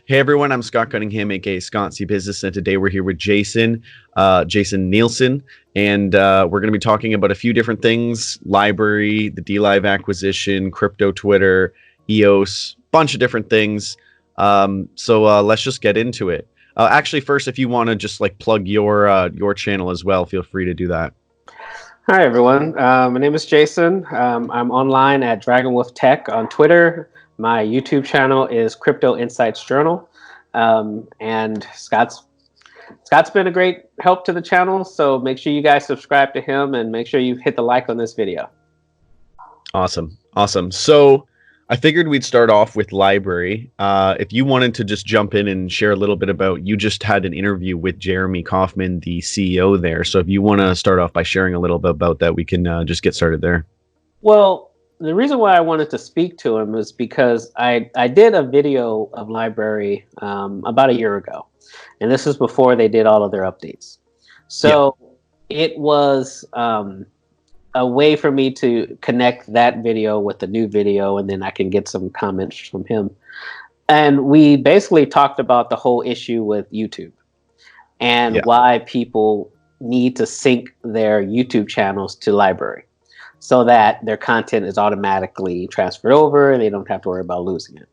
Hey everyone, I'm Scott Cunningham, aka Scott C Business, and today we're here with Jason Nielsen, and we're going to be talking about a few different things: LBRY, the DLive acquisition, crypto Twitter, EOS, bunch of different things. So let's just get into it. Actually, first, if you want to just like plug your channel as well, feel free to do that. Hi everyone, my name is Jason. I'm online at Dragon Wolf Tech on Twitter. My YouTube channel is Crypto Insights Journal, and Scott's been a great help to the channel. So make sure you guys subscribe to him and make sure you hit the like on this video. Awesome. So I figured we'd start off with LBRY. If you wanted to just jump in and share a little bit about, you just had an interview with Jeremy Kauffman, the CEO there. So if you want to start off by sharing a little bit about that, we can just get started there. Well, the reason why I wanted to speak to him is because I did a video of LBRY about a year ago, and this is before they did all of their updates. So It was a way for me to connect that video with the new video, and then I can get some comments from him. And we basically talked about the whole issue with YouTube and why people need to sync their YouTube channels to LBRY so that their content is automatically transferred over and they don't have to worry about losing it.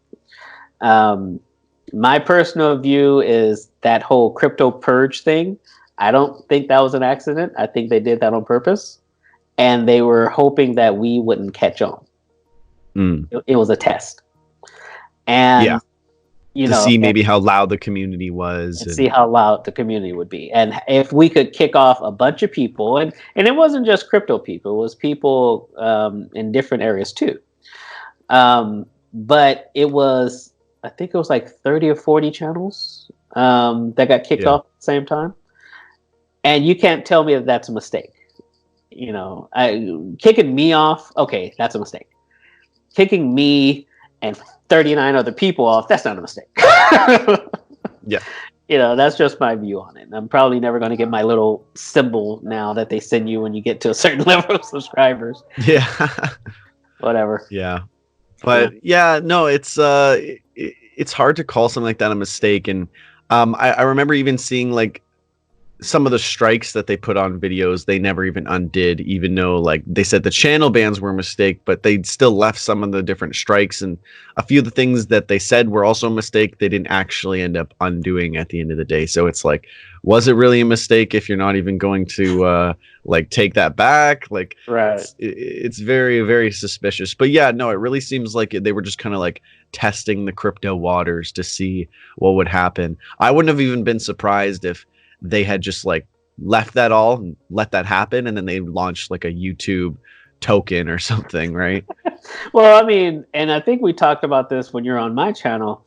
My personal view is that whole crypto purge thing, I don't think that was an accident. I think they did that on purpose. And they were hoping that we wouldn't catch on. It was a test. And to see maybe how loud the community was. And see how loud the community would be. And if we could kick off a bunch of people, and it wasn't just crypto people, it was people in different areas too. But it was, I think it was like 30 or 40 channels that got kicked off at the same time. And you can't tell me that that's a mistake. You know, kicking me off, okay, that's a mistake. Kicking me and 39 other people off, that's not a mistake. You know, that's just my view on it. I'm probably never going to get my little symbol now that they send you when you get to a certain level of subscribers. Whatever. But no, it's hard to call something like that a mistake. And I remember even seeing like some of the strikes that they put on videos, they never even undid, even though like they said the channel bans were a mistake, but they still left some of the different strikes, and a few of the things that they said were also a mistake they didn't actually end up undoing at the end of the day. So it's like, was it really a mistake if you're not even going to like take that back? Like, it's very, very suspicious. But yeah, no, it really seems like they were just kind of like testing the crypto waters to see what would happen. I wouldn't have even been surprised if they had just like left that all and let that happen, and then they launched like a YouTube token or something, right? Well, I mean, and I think we talked about this when you're on my channel.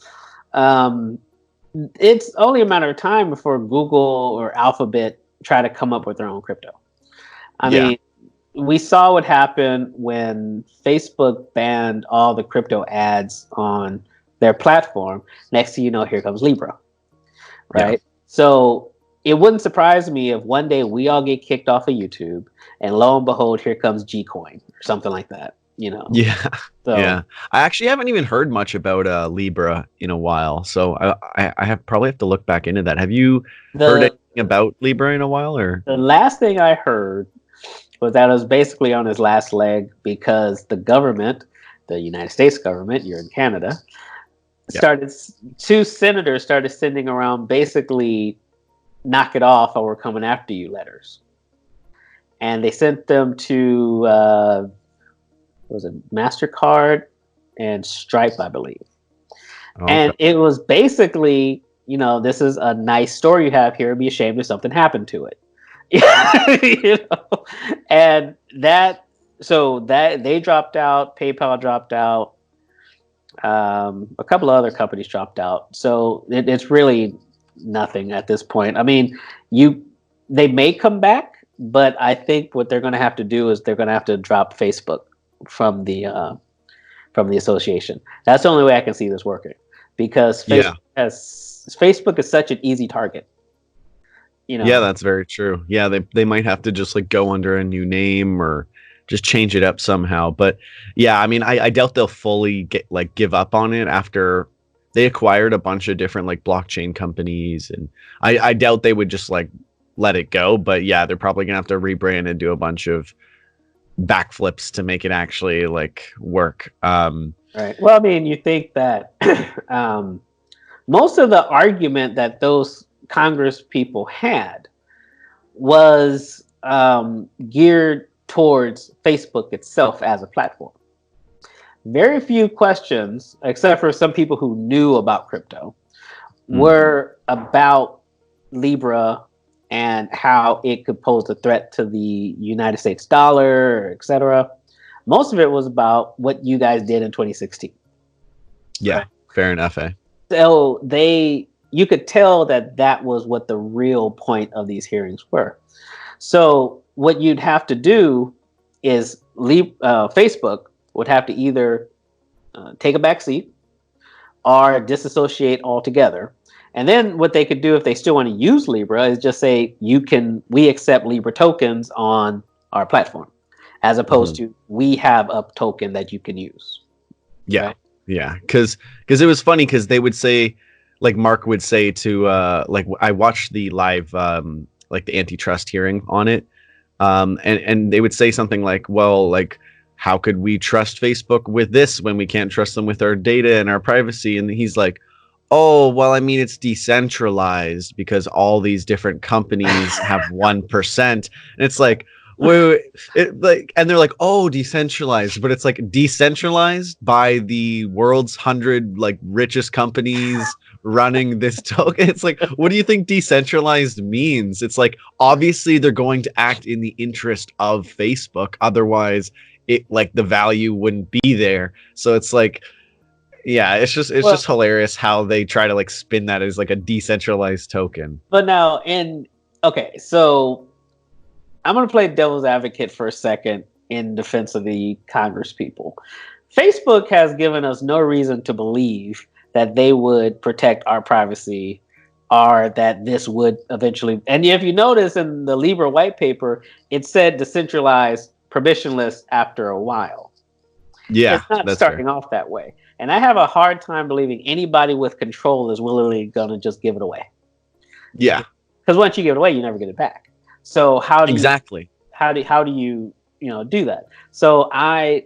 It's only a matter of time before Google or Alphabet try to come up with their own crypto. I mean, we saw what happened when Facebook banned all the crypto ads on their platform. Next thing you know, here comes Libra, right? So it wouldn't surprise me if one day we all get kicked off of YouTube and lo and behold, here comes Gcoin or something like that, you know? I actually haven't even heard much about Libra in a while. So I probably have to look back into that. Have you heard anything about Libra in a while? Or the last thing I heard was that it was basically on his last leg because the government, the United States government, you're in Canada, two senators started sending around basically knock it off or we're coming after you letters. And they sent them to, was it MasterCard and Stripe, I believe. And it was basically, you know, this is a nice store you have here. Be ashamed if something happened to it. You know? And so they dropped out, PayPal dropped out, a couple of other companies dropped out. So it's really nothing at this point. I mean, they may come back, but I think what they're going to have to do is they're going to have to drop Facebook from the association. That's the only way I can see this working, because Facebook is such an easy target. You know? Yeah, that's very true. Yeah, they might have to just like go under a new name or just change it up somehow. But yeah, I mean, I doubt they'll fully give up on it after they acquired a bunch of different like blockchain companies, and I doubt they would just like let it go. But yeah, they're probably gonna have to rebrand and do a bunch of backflips to make it actually like work. Right. Well, I mean, you think that most of the argument that those Congress people had was geared towards Facebook itself as a platform. Very few questions, except for some people who knew about crypto, were about Libra and how it could pose a threat to the United States dollar, etc. Most of it was about what you guys did in 2016. Yeah, right? Fair enough, eh? So you could tell that was what the real point of these hearings were. So what you'd have to do is Facebook would have to either take a back seat or disassociate altogether. And then what they could do if they still want to use Libra is just say, we accept Libra tokens on our platform, as opposed to we have a token that you can use. Yeah. Right? Yeah. Cause it was funny because they would say, like Mark would say to like I watched the live like the antitrust hearing on it. And they would say something like, well, like, how could we trust Facebook with this when we can't trust them with our data and our privacy? And he's like, oh, well, I mean, it's decentralized because all these different companies have 1%. And it's like, wait, and they're like, oh, decentralized, but it's like decentralized by the world's 100 like richest companies running this token. It's like, what do you think decentralized means? It's like, obviously they're going to act in the interest of Facebook, otherwise it like the value wouldn't be there. So it's like, yeah, it's just hilarious how they try to like spin that as like a decentralized token. But now, okay, so I'm going to play devil's advocate for a second in defense of the Congress people. Facebook has given us no reason to believe that they would protect our privacy, or that this would eventually. And if you notice in the Libra white paper, it said decentralized, permissionless after a while. Yeah, it's not starting off that way. And I have a hard time believing anybody with control is willingly going to just give it away. Yeah, because once you give it away, you never get it back. So how do you do that? So I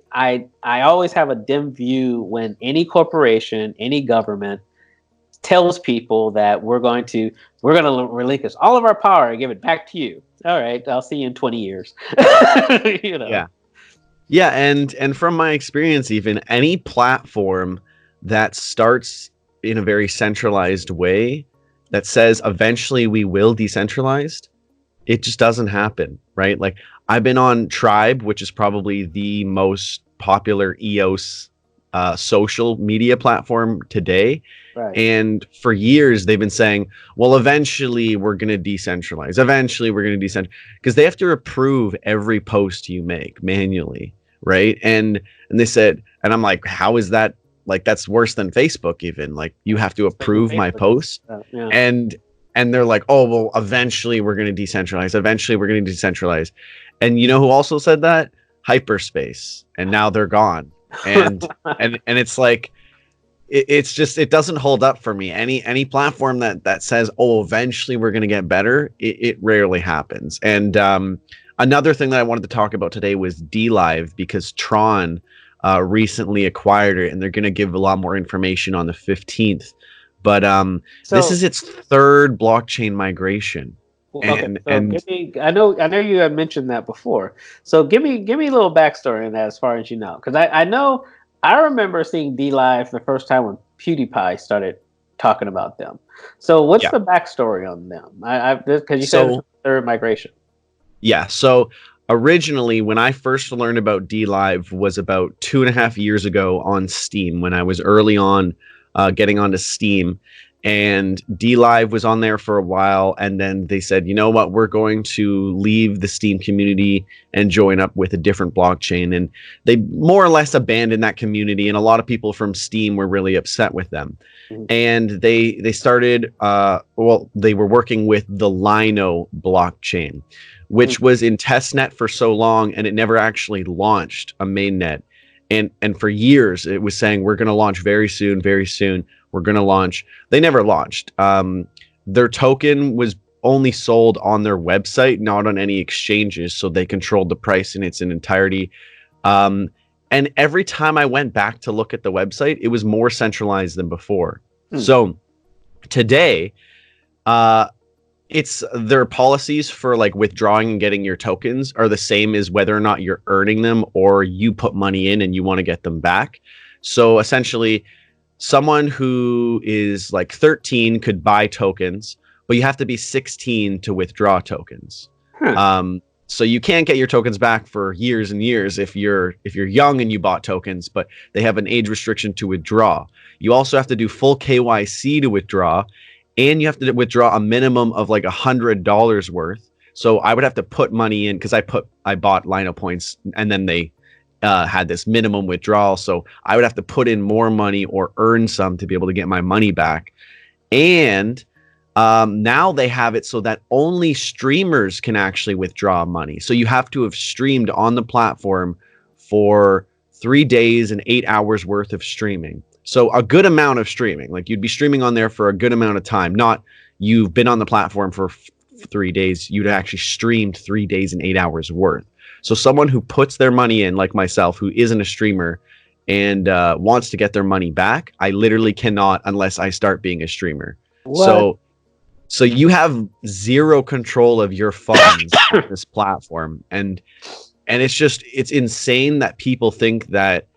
always have a dim view when any corporation, any government tells people that we're going to relinquish all of our power and give it back to you. All right, I'll see you in 20 years. Yeah, and from my experience, even any platform that starts in a very centralized way that says eventually we will decentralized, it just doesn't happen, right? Like I've been on Tribe, which is probably the most popular EOS social media platform today. Right. And for years they've been saying, well, eventually we're going to decentralize. Eventually we're going to decentralize, because they have to approve every post you make manually, right? And they said, and I'm like, how is that? Like, that's worse than Facebook even. Like, you have to approve my posts. Yeah. And they're like, oh, well, eventually we're going to decentralize. Eventually we're going to decentralize. And you know who also said that? Hyperspace. And now they're gone. And and it's like, it's just, it doesn't hold up for me. Any platform that says, oh, eventually we're going to get better, it rarely happens. And another thing that I wanted to talk about today was DLive, because Tron recently acquired it, and they're going to give a lot more information on the 15th. But this is its third blockchain migration. I know you had mentioned that before. So give me a little backstory on that, as far as you know, because I remember seeing DLive the first time when PewDiePie started talking about them. So what's the backstory on them? Because you said it's the third migration. Yeah. So originally, when I first learned about DLive was about 2.5 years ago on Steam, when I was early on getting onto Steam. And DLive was on there for a while, and then they said, you know what, we're going to leave the Steam community and join up with a different blockchain. And they more or less abandoned that community, and a lot of people from Steam were really upset with them. Mm-hmm. And they started, they were working with the Lino blockchain, which was in testnet for so long, and it never actually launched a mainnet. And for years, it was saying, we're going to launch very soon, very soon. we're going to launch. They never launched. Their token was only sold on their website, not on any exchanges, so they controlled the price in its entirety. And every time I went back to look at the website, it was more centralized than before. So today, it's their policies for like withdrawing and getting your tokens are the same as whether or not you're earning them or you put money in and you want to get them back. So essentially, someone who is like 13 could buy tokens, but you have to be 16 to withdraw tokens. So you can't get your tokens back for years and years if you're young and you bought tokens, but they have an age restriction to withdraw. You also have to do full KYC to withdraw, and you have to withdraw a minimum of like $100 worth. So I would have to put money in because I bought Lino points, and then they had this minimum withdrawal. So I would have to put in more money or earn some to be able to get my money back. And now they have it so that only streamers can actually withdraw money. So you have to have streamed on the platform for 3 days and 8 hours worth of streaming. So a good amount of streaming, like you'd be streaming on there for a good amount of time, not you've been on the platform for 3 days. You'd actually streamed 3 days and 8 hours worth. So someone who puts their money in, like myself, who isn't a streamer and wants to get their money back, I literally cannot unless I start being a streamer. What? So you have zero control of your funds on this platform. And it's insane that people think that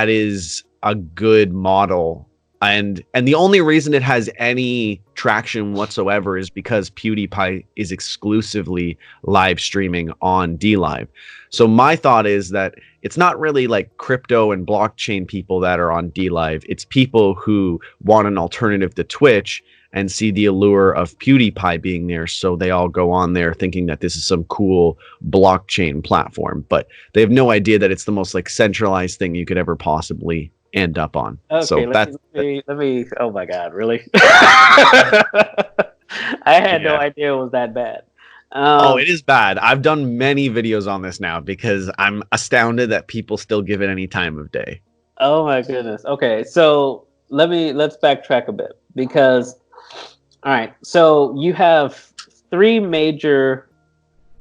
is a good model. And the only reason it has any traction whatsoever is because PewDiePie is exclusively live streaming on DLive. So my thought is that it's not really like crypto and blockchain people that are on DLive. It's people who want an alternative to Twitch and see the allure of PewDiePie being there. So they all go on there thinking that this is some cool blockchain platform, but they have no idea that it's the most like centralized thing you could ever possibly end up on. Okay, so let me. Oh my God, really? I had no idea it was that bad. It is bad. I've done many videos on this now because I'm astounded that people still give it any time of day. Oh my goodness. Okay, so let's backtrack a bit because, all right, so you have three major,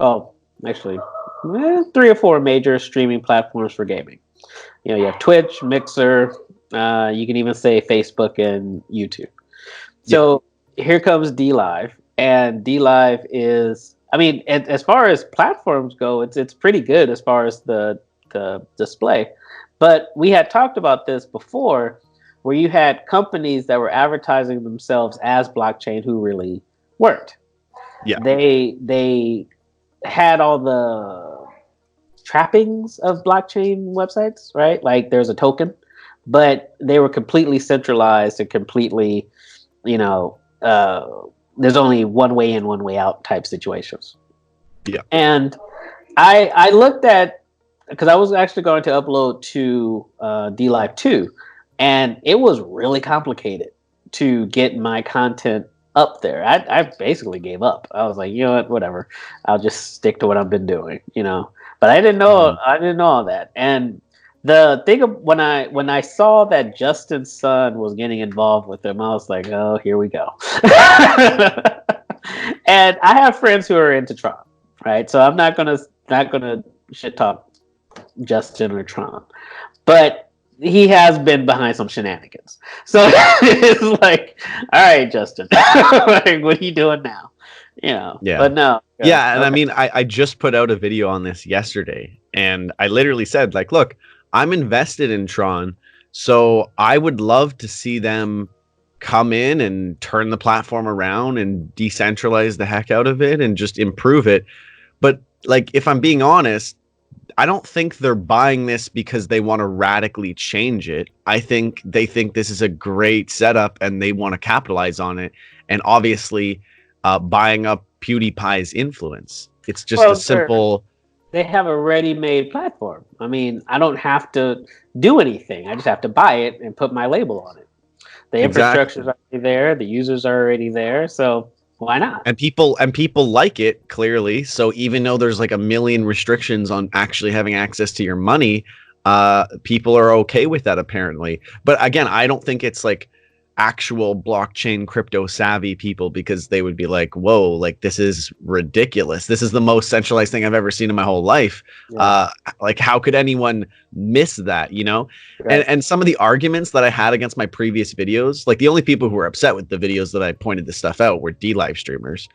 actually, 3 or 4 major streaming platforms for gaming. You know, you have Twitch, Mixer, you can even say Facebook and YouTube. So here comes DLive, and DLive is, I mean, as far as platforms go, it's pretty good as far as the display. But we had talked about this before, where you had companies that were advertising themselves as blockchain who really weren't. Yeah, they had all the trappings of blockchain websites, right? Like there's a token, but they were completely centralized and completely, there's only one way in, one way out type situations. Yeah. And I looked at, because I was actually going to upload to DLive 2, and it was really complicated to get my content up there. I basically gave up. I was like, you know what, whatever. I'll just stick to what I've been doing, But I didn't know all that. And the thing of when I saw that Justin's son was getting involved with them, I was like, oh, here we go. And I have friends who are into Tron, right? So I'm not gonna shit talk Justin or Tron, but he has been behind some shenanigans. So it's like, all right, Justin, like, what are you doing now? Yeah. But no. Yeah, and okay. I mean, I just put out a video on this yesterday, and I literally said, like, look, I'm invested in Tron, so I would love to see them come in and turn the platform around and decentralize the heck out of it and just improve it. But like, if I'm being honest, I don't think they're buying this because they want to radically change it. I think they think this is a great setup and they want to capitalize on it. And obviously, buying up PewDiePie's influence. It's just a simple. They have a ready-made platform. I mean, I don't have to do anything. I just have to buy it and put my label on it. The infrastructure is already there. The users are already there. So why not? And people like it, clearly. So even though there's like a million restrictions on actually having access to your money, people are okay with that apparently. But again, I don't think it's like actual blockchain crypto savvy people, because they would be like, whoa, like this is ridiculous. This is the most centralized thing I've ever seen in my whole life. Like how could anyone miss that, you know? Right. And some of the arguments that I had against my previous videos, like the only people who were upset with the videos that I pointed this stuff out were DLive streamers.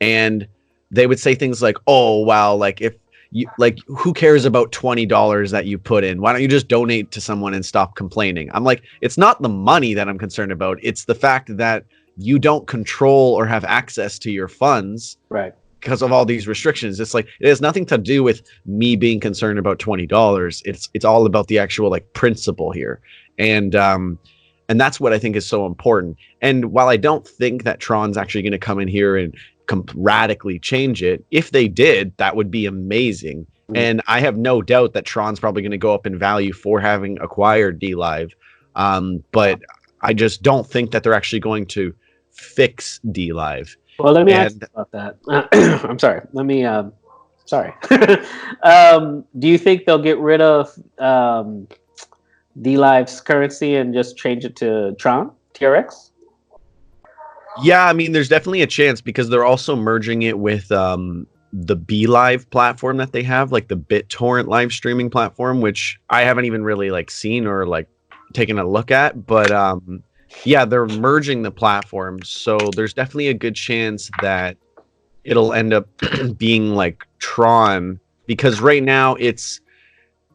And they would say things like, oh wow, like if you like, who cares about $20 that you put in? Why don't you just donate to someone and stop complaining? I'm like, it's not the money that I'm concerned about. It's the fact that you don't control or have access to your funds, Right, because of all these restrictions. It's like, it has nothing to do with me being concerned about $20. It's all about the actual like principle here. And that's what I think is so important. And while I don't think that Tron's actually going to come in here and radically change it, if they did, that would be amazing. And I have no doubt that Tron's probably going to go up in value for having acquired DLive. But I just don't think that they're actually going to fix DLive. well, let me ask you about that. I'm sorry, let me sorry. Do you think they'll get rid of DLive's currency and just change it to Tron TRX? Yeah, I mean, there's definitely a chance, because they're also merging it with the BLive platform that they have, like the BitTorrent live streaming platform, which I haven't even really like seen or like taken a look at. But yeah, they're merging the platforms, so there's definitely a good chance that it'll end up being like Tron, because right now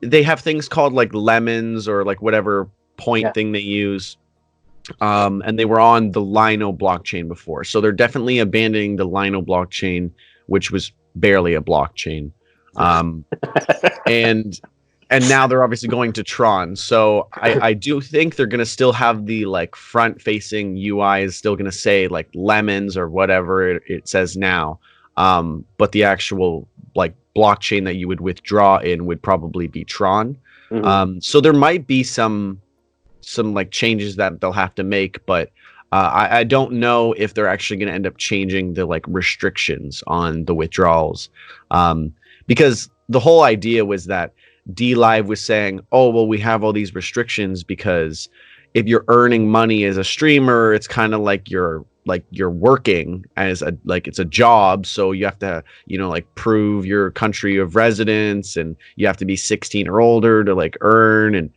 they have things called like lemons or like whatever point thing they use. And they were on the Lino blockchain before. So they're definitely abandoning the Lino blockchain, which was barely a blockchain. And now they're obviously going to Tron. So I do think they're going to still have the like front facing UI is still going to say like lemons or whatever it says now. But the actual like blockchain that you would withdraw in would probably be Tron. So there might be some like changes that they'll have to make, but I don't know if they're actually going to end up changing the like restrictions on the withdrawals, because the whole idea was that DLive was saying, oh well, we have all these restrictions because if you're earning money as a streamer, it's kind of like you're working as a, like it's a job, so you have to, you know, like prove your country of residence, and you have to be 16 or older to like earn and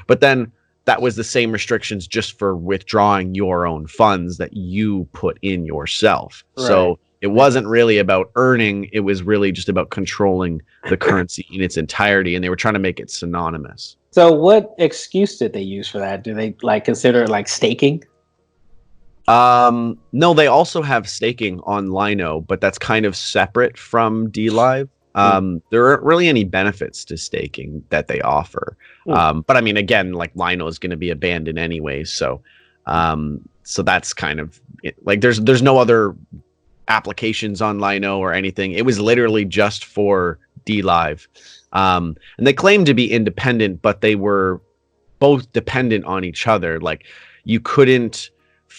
but then that was the same restrictions just for withdrawing your own funds that you put in yourself. Right. So it wasn't really about earning. It was really just about controlling the currency in its entirety. And they were trying to make it synonymous. So what excuse did they use for that? Do they like consider it like staking? No, they also have staking on Lino, but that's kind of separate from DLive. There aren't really any benefits to staking that they offer. But I mean, again, like Lino is going to be abandoned anyway. So that's kind of it. Like there's no other applications on Lino or anything. It was literally just for DLive. And they claimed to be independent, but they were both dependent on each other. Like you couldn't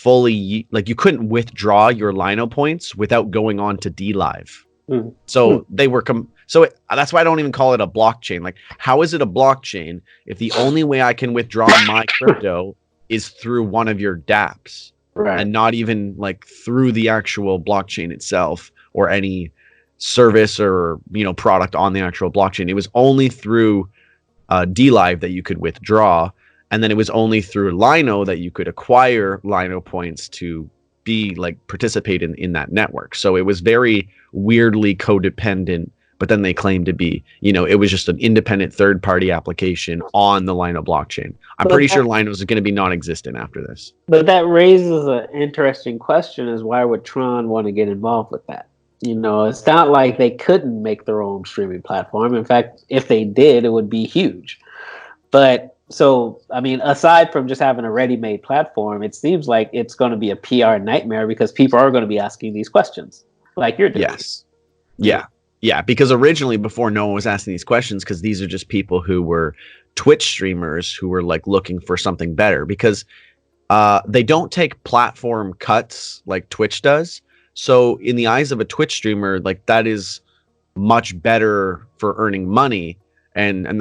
you couldn't withdraw your Lino points without going on to DLive. So they were that's why I don't even call it a blockchain. Like, how is it a blockchain if the only way I can withdraw my crypto is through one of your dApps, right? And not even like through the actual blockchain itself or any service or, you know, product on the actual blockchain. It was only through DLive that you could withdraw, and then it was only through Lino that you could acquire Lino points to be like participate in that network. So it was very weirdly codependent, but then they claimed to be, you know, it was just an independent third-party application on the Lino blockchain. I'm pretty sure Lino is going to be non-existent after this. But that raises an interesting question: is why would Tron want to get involved with that? You know, it's not like they couldn't make their own streaming platform. In fact, if they did, it would be huge. But so, I mean, aside from just having a ready-made platform, it seems like it's going to be a PR nightmare because people are going to be asking these questions like you're doing. Yes. Yeah. Because originally, before no one was asking these questions, because these are just people who were Twitch streamers who were like looking for something better, because they don't take platform cuts like Twitch does. So in the eyes of a Twitch streamer, like that is much better for earning money. and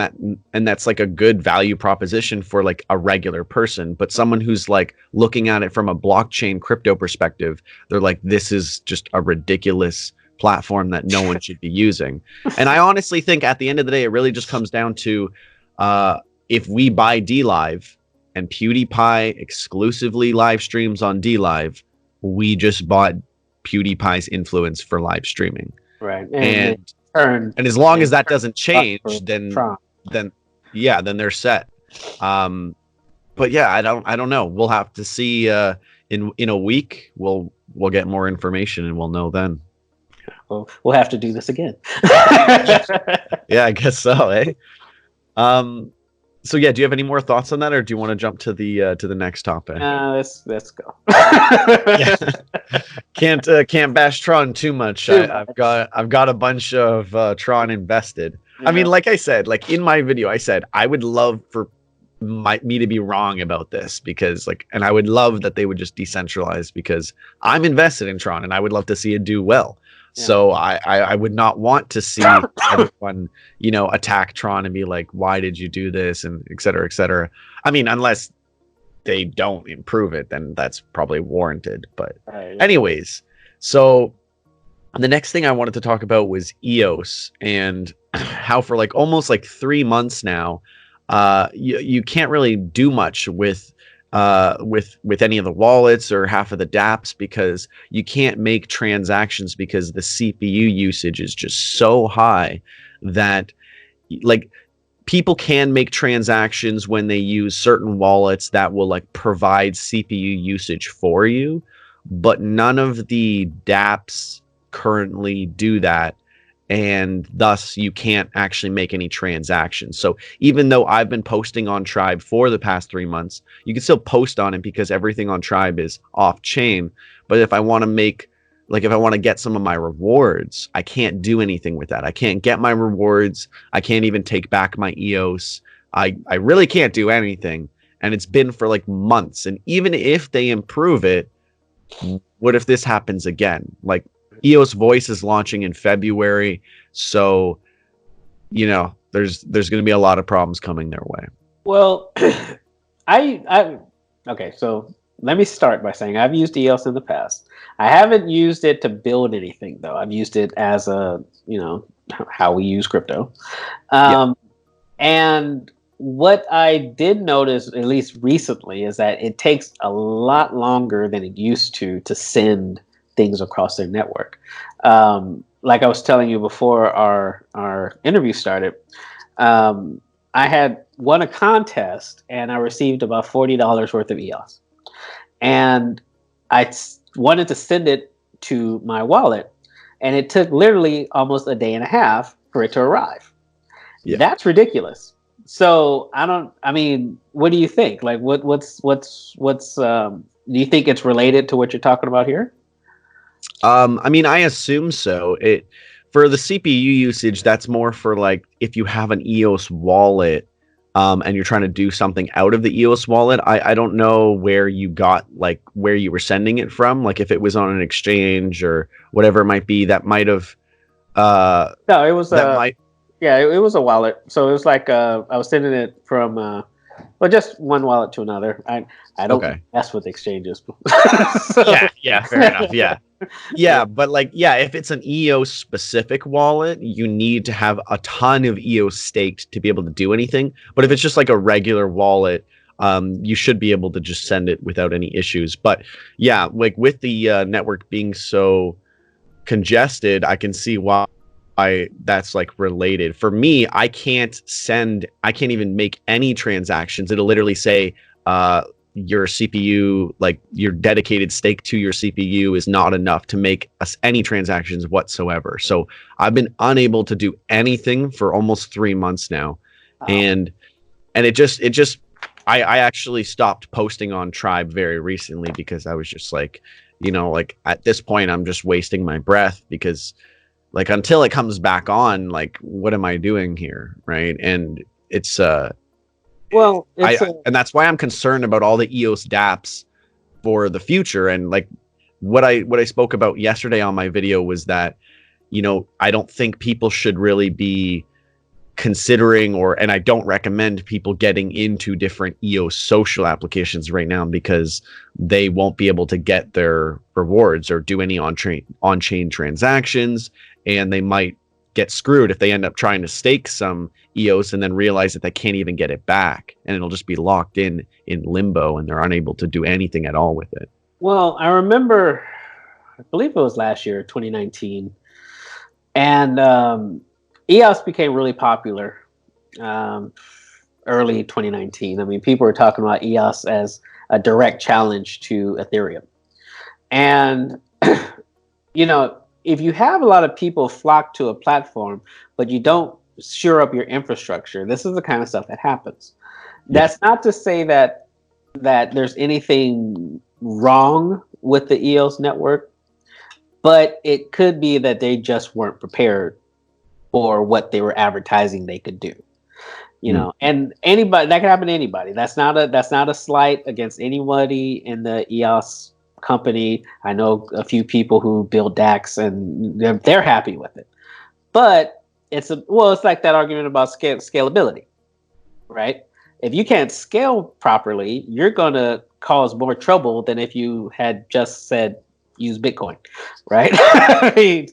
that's like a good value proposition for like a regular person. But someone who's like looking at it from a blockchain crypto perspective, they're like, this is just a ridiculous platform that no one should be using. And I honestly think at the end of the day, it really just comes down to if we buy DLive and PewDiePie exclusively live streams on DLive, we just bought PewDiePie's influence for live streaming. Right. And as long as that doesn't change, then they're set. But yeah, I don't know. We'll have to see in a week. We'll get more information and we'll know then. Well, we'll have to do this again. Yeah, I guess so, eh? So yeah, do you have any more thoughts on that, or do you want to jump to the next topic? Let's go. Yeah. Can't bash Tron too much. I've got a bunch of Tron invested. Yeah. I mean, like I said, like in my video, I said I would love for me to be wrong about this, because and I would love that they would just decentralize, because I'm invested in Tron and I would love to see it do well. Yeah. So I would not want to see everyone, attack Tron and be like, why did you do this? And et cetera, et cetera. I mean, unless they don't improve it, then that's probably warranted. But anyways, so the next thing I wanted to talk about was EOS, and how for like almost like 3 months now, you can't really do much with any of the wallets or half of the dApps, because you can't make transactions because the CPU usage is just so high that like people can make transactions when they use certain wallets that will like provide CPU usage for you, but none of the dApps currently do that. And thus you can't actually make any transactions. So even though I've been posting on Tribe for the past 3 months, you can still post on it because everything on Tribe is off chain. But if I want to get some of my rewards, I can't do anything with that. I can't get my rewards. I can't even take back my EOS. I really can't do anything. And it's been for like months. And even if they improve it, what if this happens again? Like, EOS Voice is launching in February, so there's going to be a lot of problems coming their way. Well, okay, so let me start by saying I've used EOS in the past. I haven't used it to build anything, though. I've used it as a how we use crypto. And what I did notice, at least recently, is that it takes a lot longer than it used to send things across their network. Like I was telling you before our interview started, I had won a contest and I received about $40 worth of EOS. And I wanted to send it to my wallet, and it took literally almost a day and a half for it to arrive. Yeah. That's ridiculous. So what do you think? Like what's do you think it's related to what you're talking about here? I mean, I assume so. For the CPU usage, that's more for like if you have an EOS wallet, and you're trying to do something out of the EOS wallet. I don't know where you were sending it from. Like if it was on an exchange or whatever it might be, that might have. No, it was it was a wallet. So it was like I was sending it from. Just one wallet to another. I don't mess with exchanges. Yeah, fair enough. Yeah, but if it's an EOS specific wallet, you need to have a ton of EOS staked to be able to do anything. But if it's just like a regular wallet, you should be able to just send it without any issues. But yeah, like with the network being so congested, I can see why that's like related. For me, I can't even make any transactions. It'll literally say your CPU, like your dedicated stake to your CPU is not enough to make us any transactions whatsoever. So I've been unable to do anything for almost 3 months now. And it just I actually stopped posting on Tribe very recently because I was just like, at this point I'm just wasting my breath, because like until it comes back on, like what am I doing here, right? And it's and that's why I'm concerned about all the EOS dApps for the future. And like what I spoke about yesterday on my video was that I don't think people should really be considering, and I don't recommend people getting into different EOS social applications right now, because they won't be able to get their rewards or do any on-chain transactions, and they might get screwed if they end up trying to stake some EOS and then realize that they can't even get it back, and it'll just be locked in limbo, and they're unable to do anything at all with it. Well, I remember, I believe it was last year, 2019, and EOS became really popular early 2019. I mean, people were talking about EOS as a direct challenge to Ethereum. And, if you have a lot of people flock to a platform, but you don't shore up your infrastructure, this is the kind of stuff that happens. That's not to say that there's anything wrong with the EOS network, but it could be that they just weren't prepared for what they were advertising they could do. And anybody, that can happen to anybody. That's not a slight against anybody in the EOS company. I know a few people who build DAX and they're happy with it, but it's like that argument about scalability, right? If you can't scale properly, you're going to cause more trouble than if you had just said use Bitcoin, right? I mean,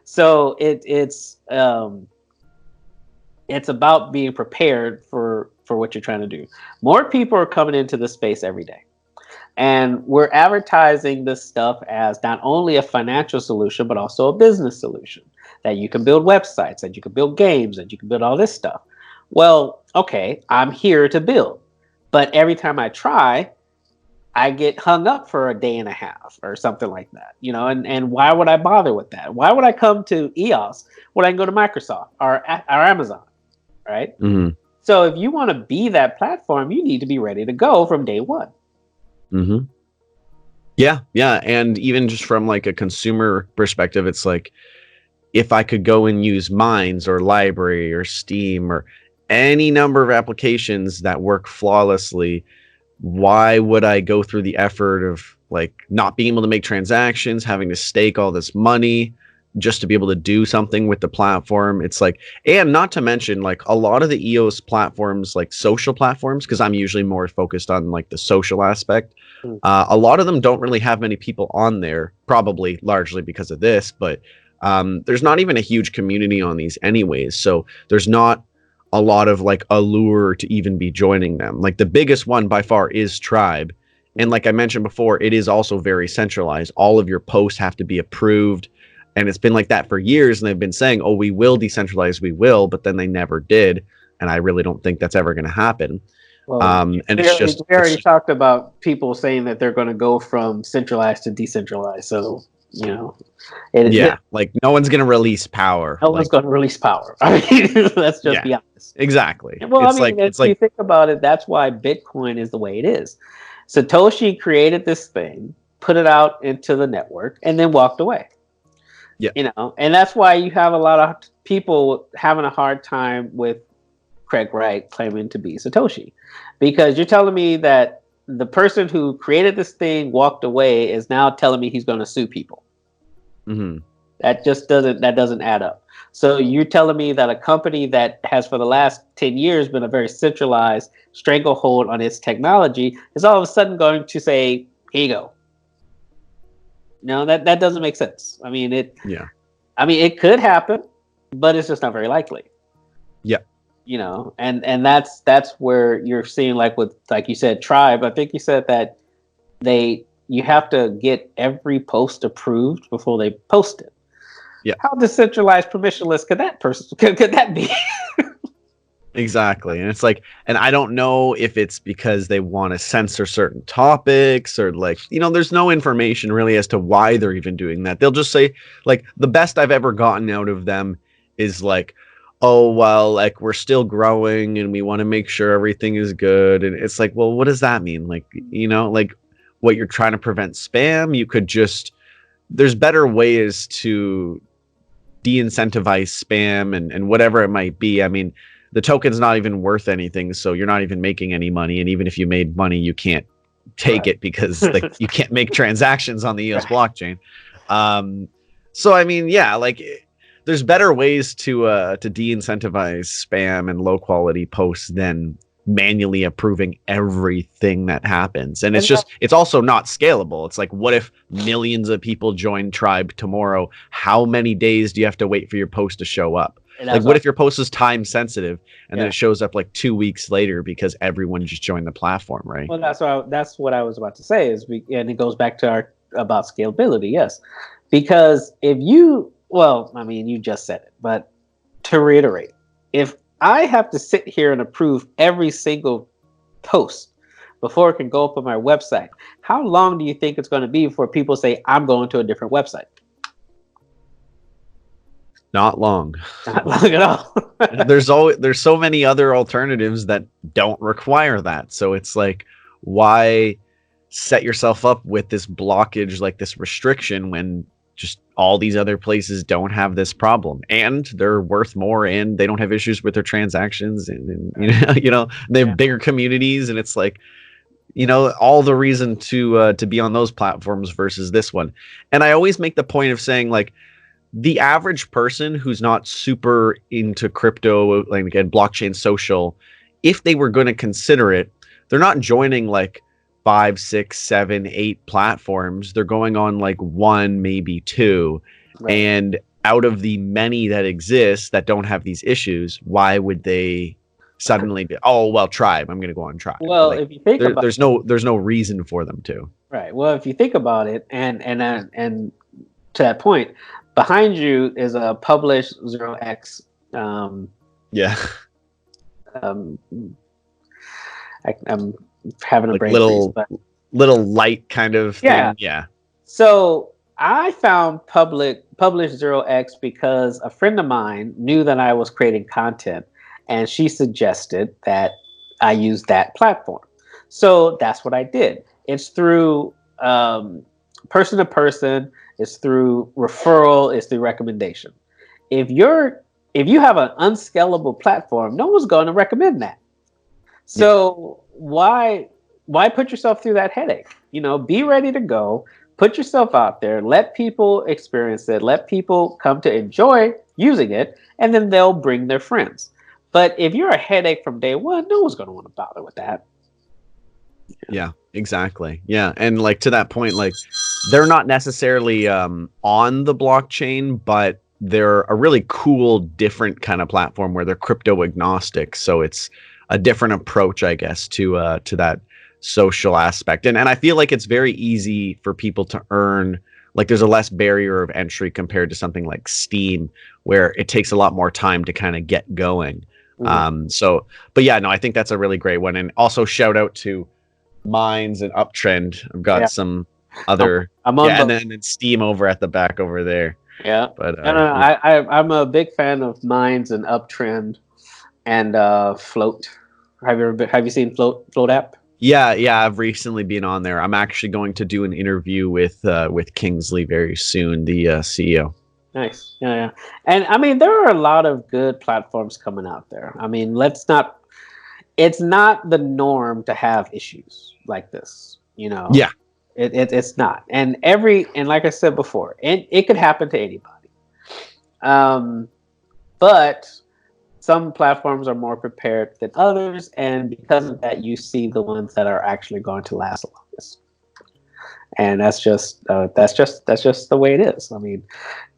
so it's about being prepared for what you're trying to do. More people are coming into the space every day, and we're advertising this stuff as not only a financial solution, but also a business solution, that you can build websites, that you can build games, that you can build all this stuff. Well, okay, I'm here to build, but every time I try, I get hung up for a day and a half or something like that, and why would I bother with that? Why would I come to EOS when I can go to Microsoft or Amazon, right? Mm-hmm. So if you want to be that platform, you need to be ready to go from day one. Mm-hmm. Yeah. And even just from like a consumer perspective, it's like, if I could go and use Mines or LBRY or Steam or any number of applications that work flawlessly, why would I go through the effort of like not being able to make transactions, having to stake all this money just to be able to do something with the platform? It's like, and not to mention like a lot of the EOS platforms, like social platforms, because I'm usually more focused on like the social aspect. A lot of them don't really have many people on there, probably largely because of this, but there's not even a huge community on these anyways. So there's not a lot of like allure to even be joining them. Like the biggest one by far is Tribe. And like I mentioned before, it is also very centralized. All of your posts have to be approved. And it's been like that for years. And they've been saying, oh, we will decentralize, we will, but then they never did. And I really don't think that's ever going to happen. Well, And it's just, we already talked about people saying that they're going to go from centralized to decentralized. So, like no one's going to release power. No one's going to release power. I mean, let's just be honest. Exactly. Well, if you think about it, that's why Bitcoin is the way it is. Satoshi created this thing, put it out into the network, and then walked away. Yeah. And that's why you have a lot of people having a hard time with Craig Wright claiming to be Satoshi, because you're telling me that the person who created this thing walked away is now telling me he's going to sue people. Mm-hmm. That doesn't add up. So you're telling me that a company that has for the last 10 years been a very centralized stranglehold on its technology is all of a sudden going to say, here you go. No, that doesn't make sense. I mean, it could happen, but it's just not very likely. Yeah. And that's where you're seeing, like you said, Tribe. I think you said that you have to get every post approved before they post it. Yeah. How decentralized, permissionless could that be? Exactly. And it's like, and I don't know if it's because they want to censor certain topics or like, there's no information really as to why they're even doing that. They'll just say, like, the best I've ever gotten out of them is like, oh, well, like we're still growing and we want to make sure everything is good. And it's like, well, what does that mean? Like, like what you're trying to prevent spam, you could just, there's better ways to de-incentivize spam and whatever it might be. I mean, the token's not even worth anything, so you're not even making any money. And even if you made money, you can't take it because like you can't make transactions on the EOS blockchain. So I mean, yeah, like there's better ways to de-incentivize spam and low quality posts than manually approving everything that happens. And it's also not scalable. It's like, what if millions of people join Tribe tomorrow? How many days do you have to wait for your post to show up? Like, what if your post is time sensitive and then it shows up like 2 weeks later because everyone just joined the platform, right? Well, that's what I was about to say and it goes back to about scalability. Yes, because you just said it, but to reiterate, if I have to sit here and approve every single post before it can go up on my website, how long do you think it's going to be before people say, I'm going to a different website? Not long. Not long at all. There's so many other alternatives that don't require that. So it's like, why set yourself up with this blockage, like this restriction, when just all these other places don't have this problem, and they're worth more, and they don't have issues with their transactions, and they have bigger communities, and it's like, all the reason to be on those platforms versus this one. And I always make the point of saying, like, the average person who's not super into crypto, like, again, blockchain social, if they were going to consider it, they're not joining like 5, 6, 7, 8 platforms. They're going on like 1, maybe 2. Right. And out of the many that exist that don't have these issues, why would they suddenly be, Tribe, I'm going to go on Tribe? Well, like, if you think about there's no reason for them to. Right. Well, if you think about it, and to that point, behind you is a publish 0x. I'm having a like brain little freeze, but little light kind of thing. Yeah. So I found publish 0x because a friend of mine knew that I was creating content, and she suggested that I use that platform. So that's what I did. It's through person to person. It's through referral. It's through recommendation. If you have an unscalable platform, no one's going to recommend that. So why put yourself through that headache? Be ready to go. Put yourself out there. Let people experience it. Let people come to enjoy using it, and then they'll bring their friends. But if you're a headache from day one, no one's going to want to bother with that. Yeah, exactly. Yeah, and like to that point, like they're not necessarily on the blockchain, but they're a really cool, different kind of platform where they're crypto agnostic. So it's a different approach, I guess, to that social aspect. And I feel like it's very easy for people to earn. Like there's a less barrier of entry compared to something like Steam, where it takes a lot more time to kind of get going. But yeah, no, I think that's a really great one. And also shout out to Minds and Uptrend. I've got some other, and then Steam over at the back over there. Yeah, but I'm a big fan of Minds and Uptrend and Float. Have you seen Float app? Yeah, I've recently been on there. I'm actually going to do an interview with Kingsley very soon, the CEO. Nice. Yeah. And I mean, there are a lot of good platforms coming out there. I mean, it's not the norm to have issues like this, Yeah. It's not. And like I said before, it could happen to anybody. But some platforms are more prepared than others, and because of that, you see the ones that are actually going to last the longest. And that's just the way it is. I mean,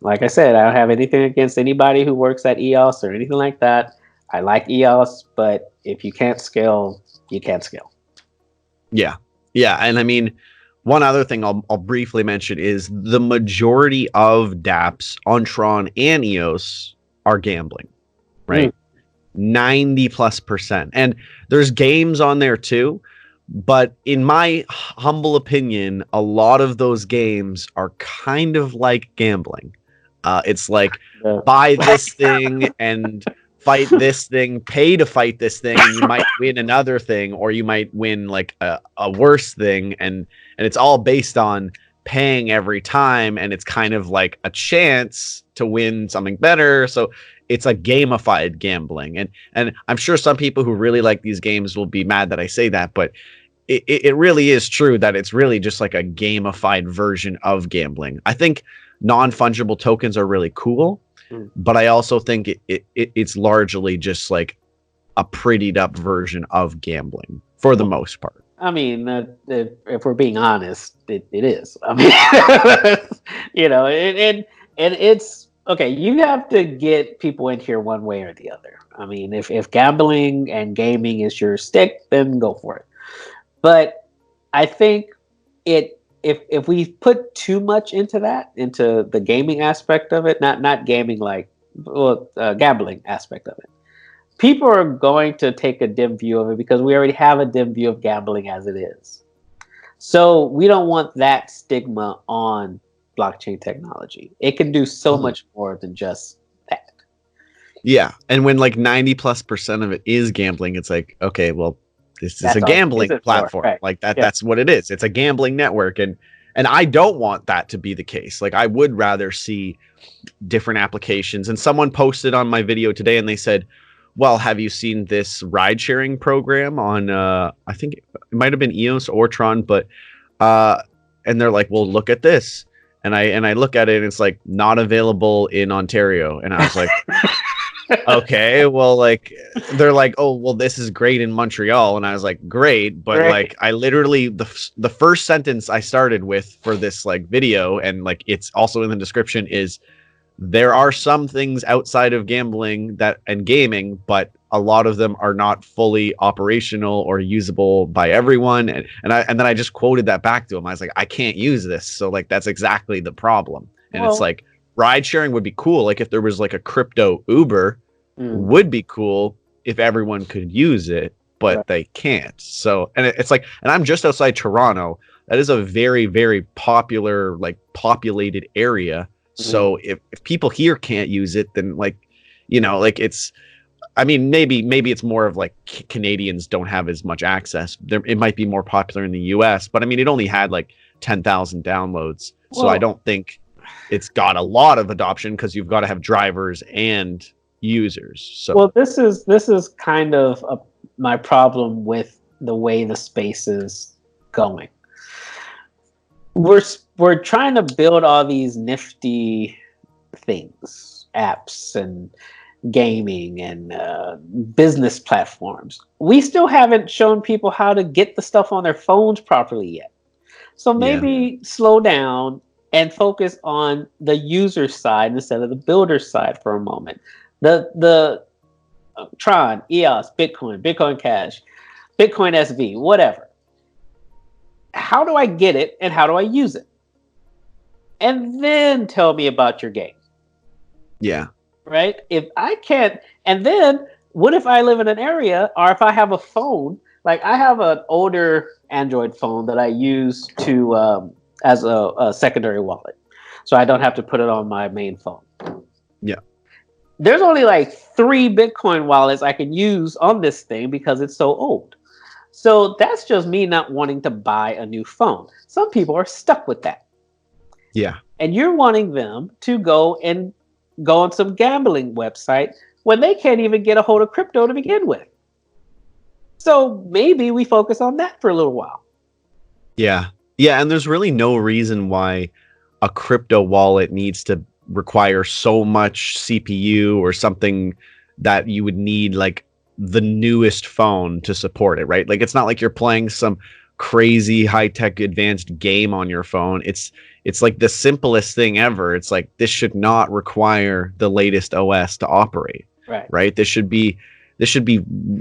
like I said, I don't have anything against anybody who works at EOS or anything like that. I like EOS, but if you can't scale, you can't scale. Yeah, and I mean, one other thing I'll briefly mention is the majority of dApps on Tron and EOS are gambling, right? 90+%. And there's games on there too, but in my humble opinion, a lot of those games are kind of like gambling. It's like buy this thing and fight this thing, pay to fight this thing, and you might win another thing, or you might win like a worse thing, and it's all based on paying every time, and it's kind of like a chance to win something better. So it's a gamified gambling, and I'm sure some people who really like these games will be mad that I say that, but it really is true that it's really just like a gamified version of gambling. I think non-fungible tokens are really cool, Mm. but I also think it's largely just like a prettied up version of gambling for the most part. I mean, if we're being honest, it is. I mean, and it's okay. You have to get people in here one way or the other. I mean, if gambling and gaming is your stick, then go for it. But I think if we put too much into the gaming aspect of it, not gaming like gambling aspect of it, people are going to take a dim view of it because we already have a dim view of gambling as it is. So we don't want that stigma on blockchain technology. It can do so much more than just that. Yeah, and when like 90+% of it is gambling, it's like, okay, well, this is a That's all you use gambling it for, platform. right? Like that Yeah. that's what it is. It's a gambling network, and I don't want that to be the case. Like I would rather see different applications. And someone posted on my video today and they said, well, have you seen this ride sharing program on I think it might have been EOS or Tron, but and they're like, well, look at this. And I look at it and it's like not available in Ontario. And I was like, okay, well, like they're like, oh, well, this is great in Montreal. And I was like, great, but Right. like I literally the first sentence I started with for this like video, and like it's also in the description, is there are some things outside of gambling that and gaming, but a lot of them are not fully operational or usable by everyone. And then I just quoted that back to him. I was like, I can't use this. So like that's exactly the problem. And it's Well, like ride sharing would be cool. Like if there was like a crypto Uber, mm, would be cool if everyone could use it, but right. they can't. So and it's like, and I'm just outside Toronto. That is a very, very popular, like populated area. So if people here can't use it, then like, like it's, I mean, maybe it's more of like Canadians don't have as much access. It might be more popular in the US, but I mean, it only had like 10,000 downloads. So I Well, don't think it's got a lot of adoption because you've got to have drivers and users. So well, this is kind of my problem with the way the space is going. We're trying to build all these nifty things, apps and gaming and business platforms. We still haven't shown people how to get the stuff on their phones properly yet. So yeah, maybe slow down and focus on the user side instead of the builder side for a moment. The Tron, EOS, Bitcoin Cash, Bitcoin SV, whatever. How do I get it and how do I use it? And then tell me about your game. yeah, Right? If I can't, and then what if I live in an area or if I have a phone? Like I have an older Android phone that I use to as a secondary wallet, so I don't have to put it on my main phone. yeah, There's only like 3 Bitcoin wallets I can use on this thing because it's so old. So that's just me not wanting to buy a new phone. Some people are stuck with that. yeah. And you're wanting them to go on some gambling website when they can't even get a hold of crypto to begin with. So maybe we focus on that for a little while. Yeah. Yeah. And there's really no reason why a crypto wallet needs to require so much CPU or something that you would need like the newest phone to support it, right? Like it's not like you're playing some crazy high-tech advanced game on your phone. It's like the simplest thing ever. It's like this should not require the latest OS to operate. Right? This should be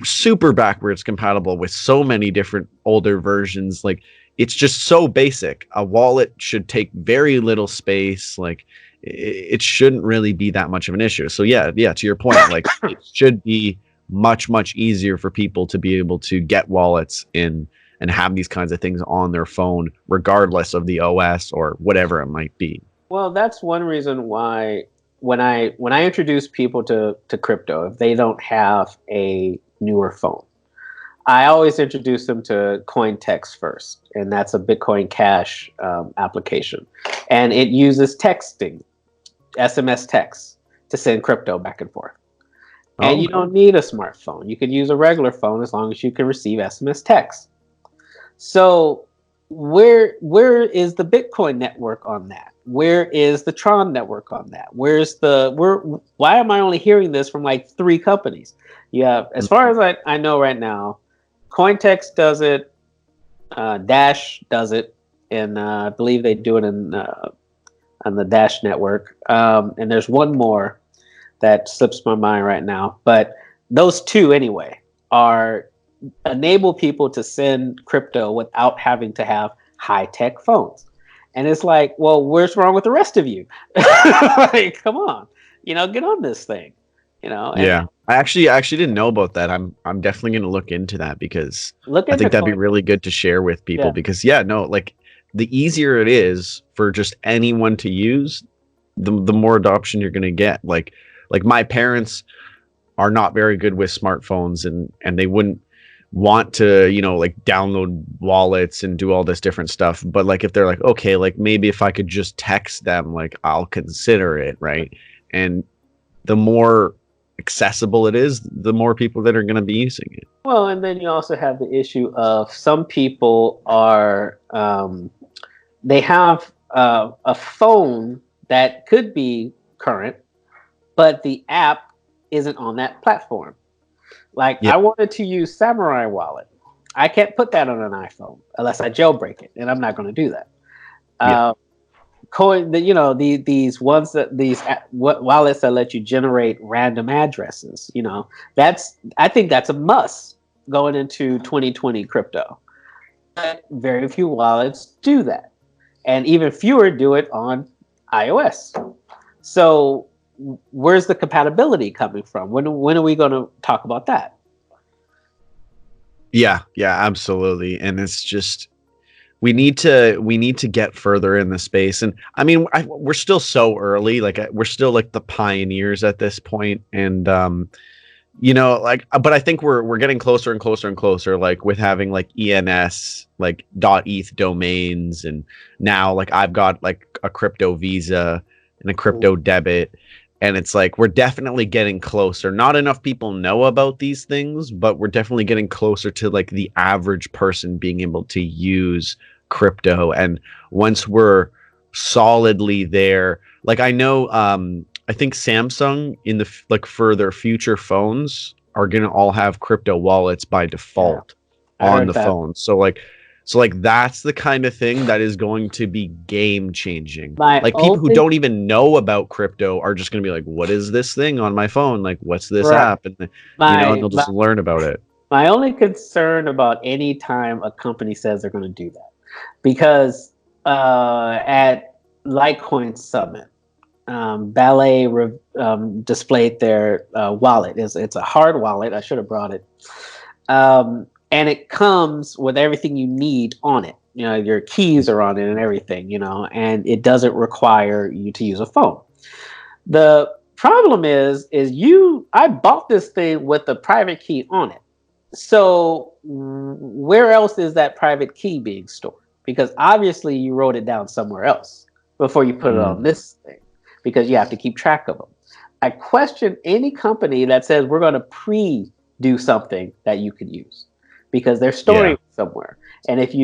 super backwards compatible with so many different older versions. Like it's just so basic. A wallet should take very little space. Like it shouldn't really be that much of an issue. So yeah, to your point, like it should be much easier for people to be able to get wallets in and have these kinds of things on their phone, regardless of the OS or whatever it might be. Well, that's one reason why when I introduce people to crypto, if they don't have a newer phone, I always introduce them to Cointext first, and that's a Bitcoin Cash application, and it uses texting, SMS text, to send crypto back and forth. And you don't need a smartphone. You can use a regular phone as long as you can receive SMS text. So where is the Bitcoin network on that? where is the Tron network on that? Why am I only hearing this from like 3 companies? You have, as far as I know right now, Cointext does it, Dash does it, and I believe they do it on the Dash network. And there's one more that slips my mind right now, but those 2 anyway enable people to send crypto without having to have high-tech phones. And it's like, well, where's wrong with the rest of you? Like, come on, get on this thing, And Yeah, I actually didn't know about that. I'm definitely going to look into that because I think that'd be really good to share with people. Yeah. Because like the easier it is for just anyone to use, the more adoption you're going to get. Like my parents are not very good with smartphones, and they wouldn't want to like download wallets and do all this different stuff. But like if they're like, okay, like maybe if I could just text them, like I'll consider it, right? And the more accessible it is, the more people that are going to be using it. Well, and then you also have the issue of some people are they have a phone that could be current, but the app isn't on that platform. Like, I wanted to use Samurai Wallet. I can't put that on an iPhone unless I jailbreak it, and I'm not going to do that. These ones wallets that let you generate random addresses. I think that's a must going into 2020 crypto. But very few wallets do that, and even fewer do it on iOS. So where's the compatibility coming from? When are we going to talk about that? Yeah, absolutely. And it's just we need to get further in the space. And I mean, we're still so early. Like we're still like the pioneers at this point. And but I think we're getting closer and closer and closer. Like with having like ENS, like .eth domains, and now like I've got like a crypto Visa and a crypto debit. And it's like we're definitely getting closer. Not enough people know about these things, but we're definitely getting closer to like the average person being able to use crypto. And once we're solidly there, like I know, I think Samsung in the for their future phones are gonna all have crypto wallets by default on the phone. So that's the kind of thing that is going to be game changing. Like people who don't even know about crypto are just going to be like, what is this thing on my phone? Like, what's this app? And and they'll just learn about it. My only concern about any time a company says they're going to do that, because at Litecoin Summit, Ballet displayed their wallet. It's a hard wallet. I should have brought it. And it comes with everything you need on it. Your keys are on it and everything, and it doesn't require you to use a phone. The problem is I bought this thing with a private key on it. So where else is that private key being stored? Because obviously you wrote it down somewhere else before you put it on this thing, because you have to keep track of them. I question any company that says we're going to do something that you could use, because they're storing it somewhere. And if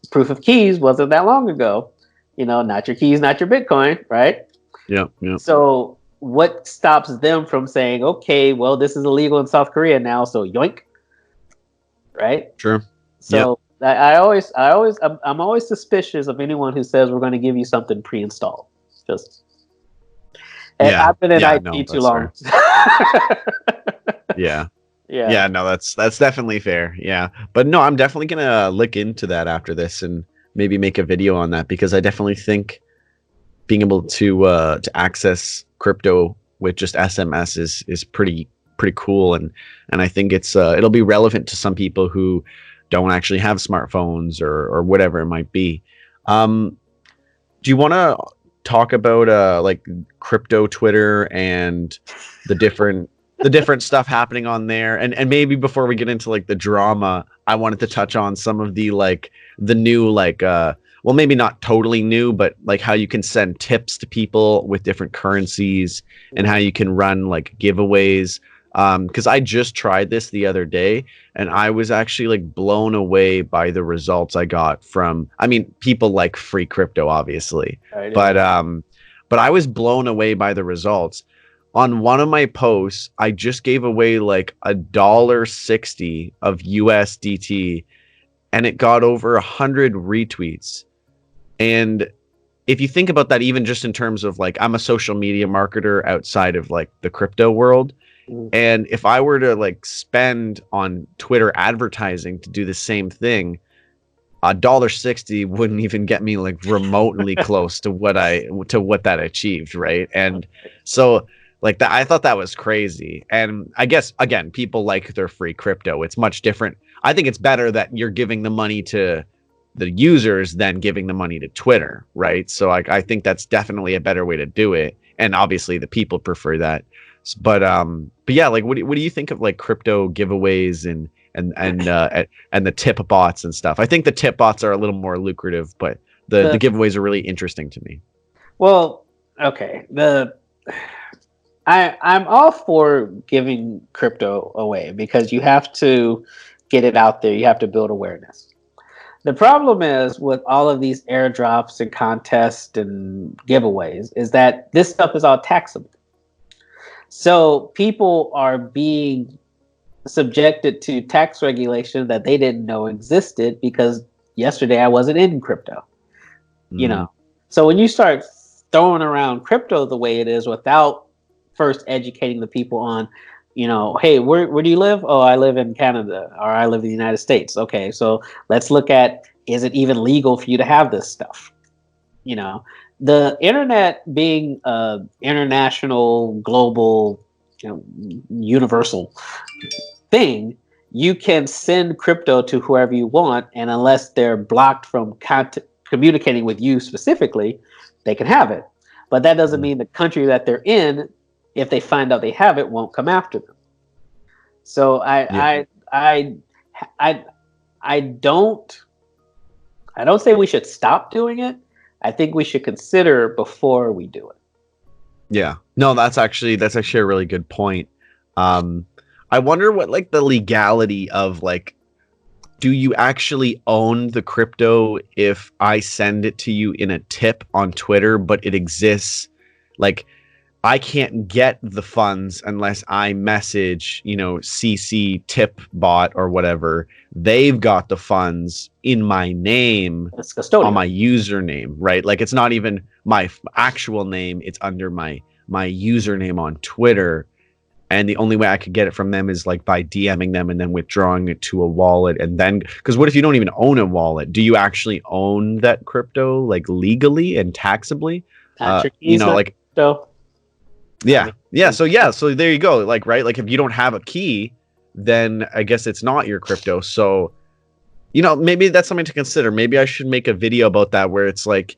proof of keys wasn't that long ago, not your keys, not your Bitcoin, right? Yeah. So what stops them from saying, okay, well, this is illegal in South Korea now, so yoink, right? Sure. So I'm always suspicious of anyone who says we're going to give you something pre-installed. I've been in IT too long. Yeah, no, that's definitely fair. Yeah. But no, I'm definitely going to look into that after this and maybe make a video on that, because I definitely think being able to access crypto with just SMS is pretty cool. And I think it'll be relevant to some people who don't actually have smartphones or whatever it might be. Do you want to talk about like crypto Twitter and the different stuff happening on there, and maybe before we get into like the drama, I wanted to touch on some of the new well, maybe not totally new, but like how you can send tips to people with different currencies and how you can run like giveaways. Because I just tried this the other day, and I was actually like blown away by the results I got from. I mean, people like free crypto, obviously, I know. but I was blown away by the results. On one of my posts, I just gave away like $1.60 of USDT, and it got over 100 retweets. And if you think about that, even just in terms of like, I'm a social media marketer outside of like the crypto world. Mm. And if I were to like spend on Twitter advertising to do the same thing, $1.60 wouldn't even get me like remotely close to what that achieved, right? And so like that, I thought that was crazy. And I guess again, people like their free crypto. It's much different. I think it's better that you're giving the money to the users than giving the money to Twitter, right? So I think that's definitely a better way to do it. And obviously the people prefer that. But yeah, like what do you think of like crypto giveaways and the tip bots and stuff? I think the tip bots are a little more lucrative, but the giveaways are really interesting to me. Well, okay. I'm all for giving crypto away because you have to get it out there. You have to build awareness. The problem is with all of these airdrops and contests and giveaways is that this stuff is all taxable. So people are being subjected to tax regulation that they didn't know existed because yesterday I wasn't in crypto. You know, so when you start throwing around crypto the way it is without first educating the people on, you know, hey, where do you live? Oh, I live in Canada, or I live in the United States. Okay, so let's look at, is it even legal for you to have this stuff? You know, the internet being international, global, you know, universal thing, you can send crypto to whoever you want, and unless they're blocked from communicating with you specifically, they can have it. But that doesn't mean the country that they're in, if they find out they have it, won't come after them. So I don't say we should stop doing it. I think we should consider before we do it. Yeah. No, that's actually a really good point. I wonder what like the legality of like, do you actually own the crypto if I send it to you in a tip on Twitter, but it exists? Like, I can't get the funds unless I message, you know, CC tip bot or whatever. They've got the funds in my name on my username, right? Like it's not even my actual name. It's under my username on Twitter. And the only way I could get it from them is like by DMing them and then withdrawing it to a wallet. And then, because what if you don't even own a wallet? Do you actually own that crypto like legally and taxably? You know, like, yeah. So there you go. Like, right. Like if you don't have a key, then I guess it's not your crypto. So, you know, maybe that's something to consider. Maybe I should make a video about that where it's like,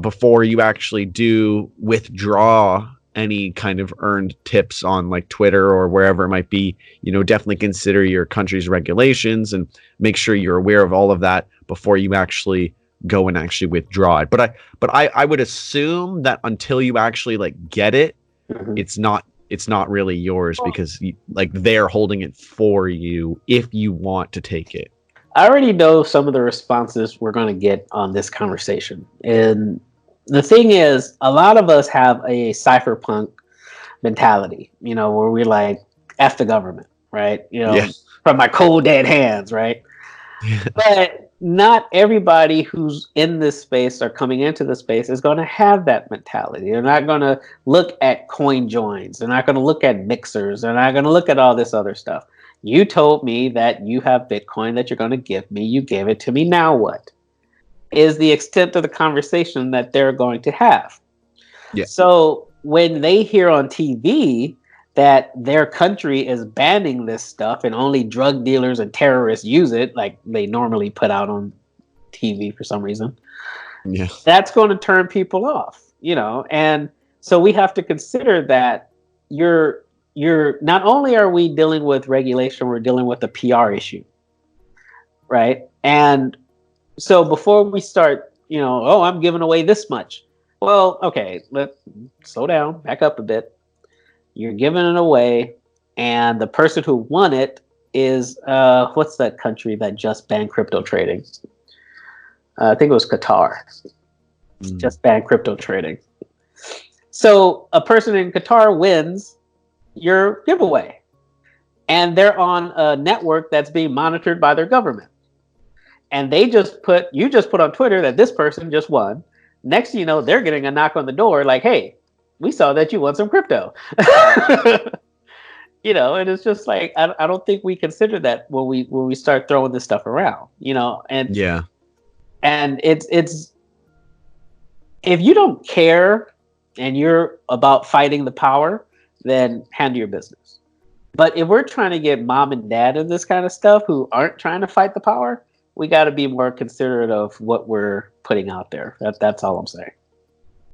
before you actually do withdraw any kind of earned tips on like Twitter or wherever it might be, you know, definitely consider your country's regulations and make sure you're aware of all of that before you actually go and actually withdraw it. But I would assume that until you actually like get it, it's not really yours because like they're holding it for you if you want to take it. I already know some of the responses we're going to get on this conversation. And the thing is, a lot of us have a cypherpunk mentality, you know, where we're like, F the government, right? You know, from my cold dead hands, right? But not everybody who's in this space or coming into the space is going to have that mentality. They're not going to look at coin joins. They're not going to look at mixers. They're not going to look at all this other stuff. You told me that you have Bitcoin that you're going to give me. You gave it to me. Now what? Is the extent of the conversation that they're going to have. Yeah. So when they hear on TV that their country is banning this stuff and only drug dealers and terrorists use it, like they normally put out on TV for some reason, that's going to turn people off, you know? And so we have to consider that you're not only are we dealing with regulation, we're dealing with a PR issue, right? And so before we start, you know, oh, I'm giving away this much. Well, okay, let's slow down, back up a bit. You're giving it away and the person who won it is what's that country that just banned crypto trading? I think it was Qatar. Just banned crypto trading. So a person in Qatar wins your giveaway, and they're on a network that's being monitored by their government. And you just put on Twitter that this person just won. Next thing you know, they're getting a knock on the door like, "Hey, we saw that you won some crypto." And it's just like I don't think we consider that when we start throwing this stuff around, and Yeah. And it's if you don't care and you're about fighting the power, then handle your business. But if we're trying to get mom and dad in this kind of stuff who aren't trying to fight the power, we got to be more considerate of what we're putting out there. That's all I'm saying.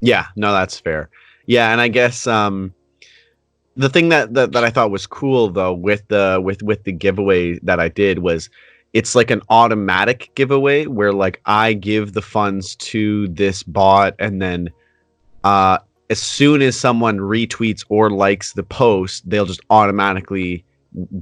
Yeah, no, that's fair. Yeah, and I guess the thing that I thought was cool though with the giveaway that I did was it's like an automatic giveaway where like I give the funds to this bot, and then as soon as someone retweets or likes the post, they'll just automatically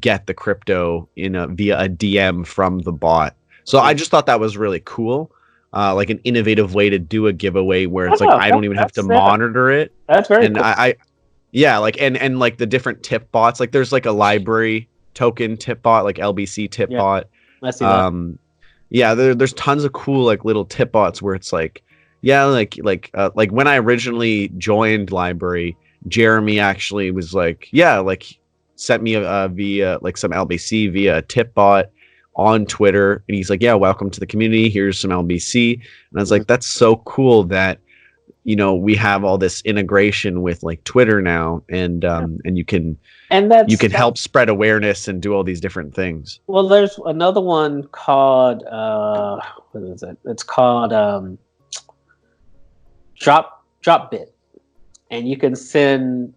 get the crypto via a DM from the bot. So I just thought that was really cool. Like an innovative way to do a giveaway where it's I don't even have to monitor it. That's very cool. Yeah, like and like the different tip bots, like there's like a LBRY token tip bot, like LBC tip bot. I see that. Yeah, there's tons of cool like little tip bots where it's like when I originally joined LBRY, Jeremy actually was like, sent me via like some LBC via a tip bot on Twitter, and he's like, yeah, welcome to the community, here's some LBC. And I was like, that's so cool that we have all this integration with like Twitter now, and you can help spread awareness and do all these different things. Well, there's another one called what is it? It's called Dropbit, and you can send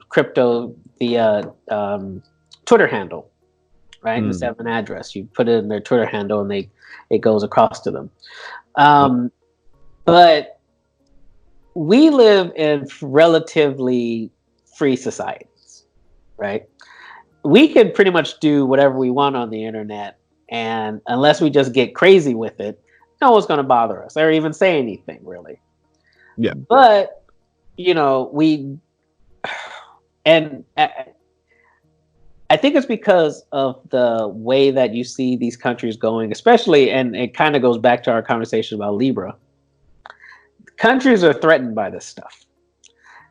crypto via Twitter handle, right? Just have an address. You put it in their Twitter handle, and it goes across to them. But we live in relatively free societies, right? We can pretty much do whatever we want on the internet, and unless we just get crazy with it, no one's going to bother us or even say anything, really. Yeah. But I think it's because of the way that you see these countries going, especially, and it kind of goes back to our conversation about LBRY. Countries are threatened by this stuff.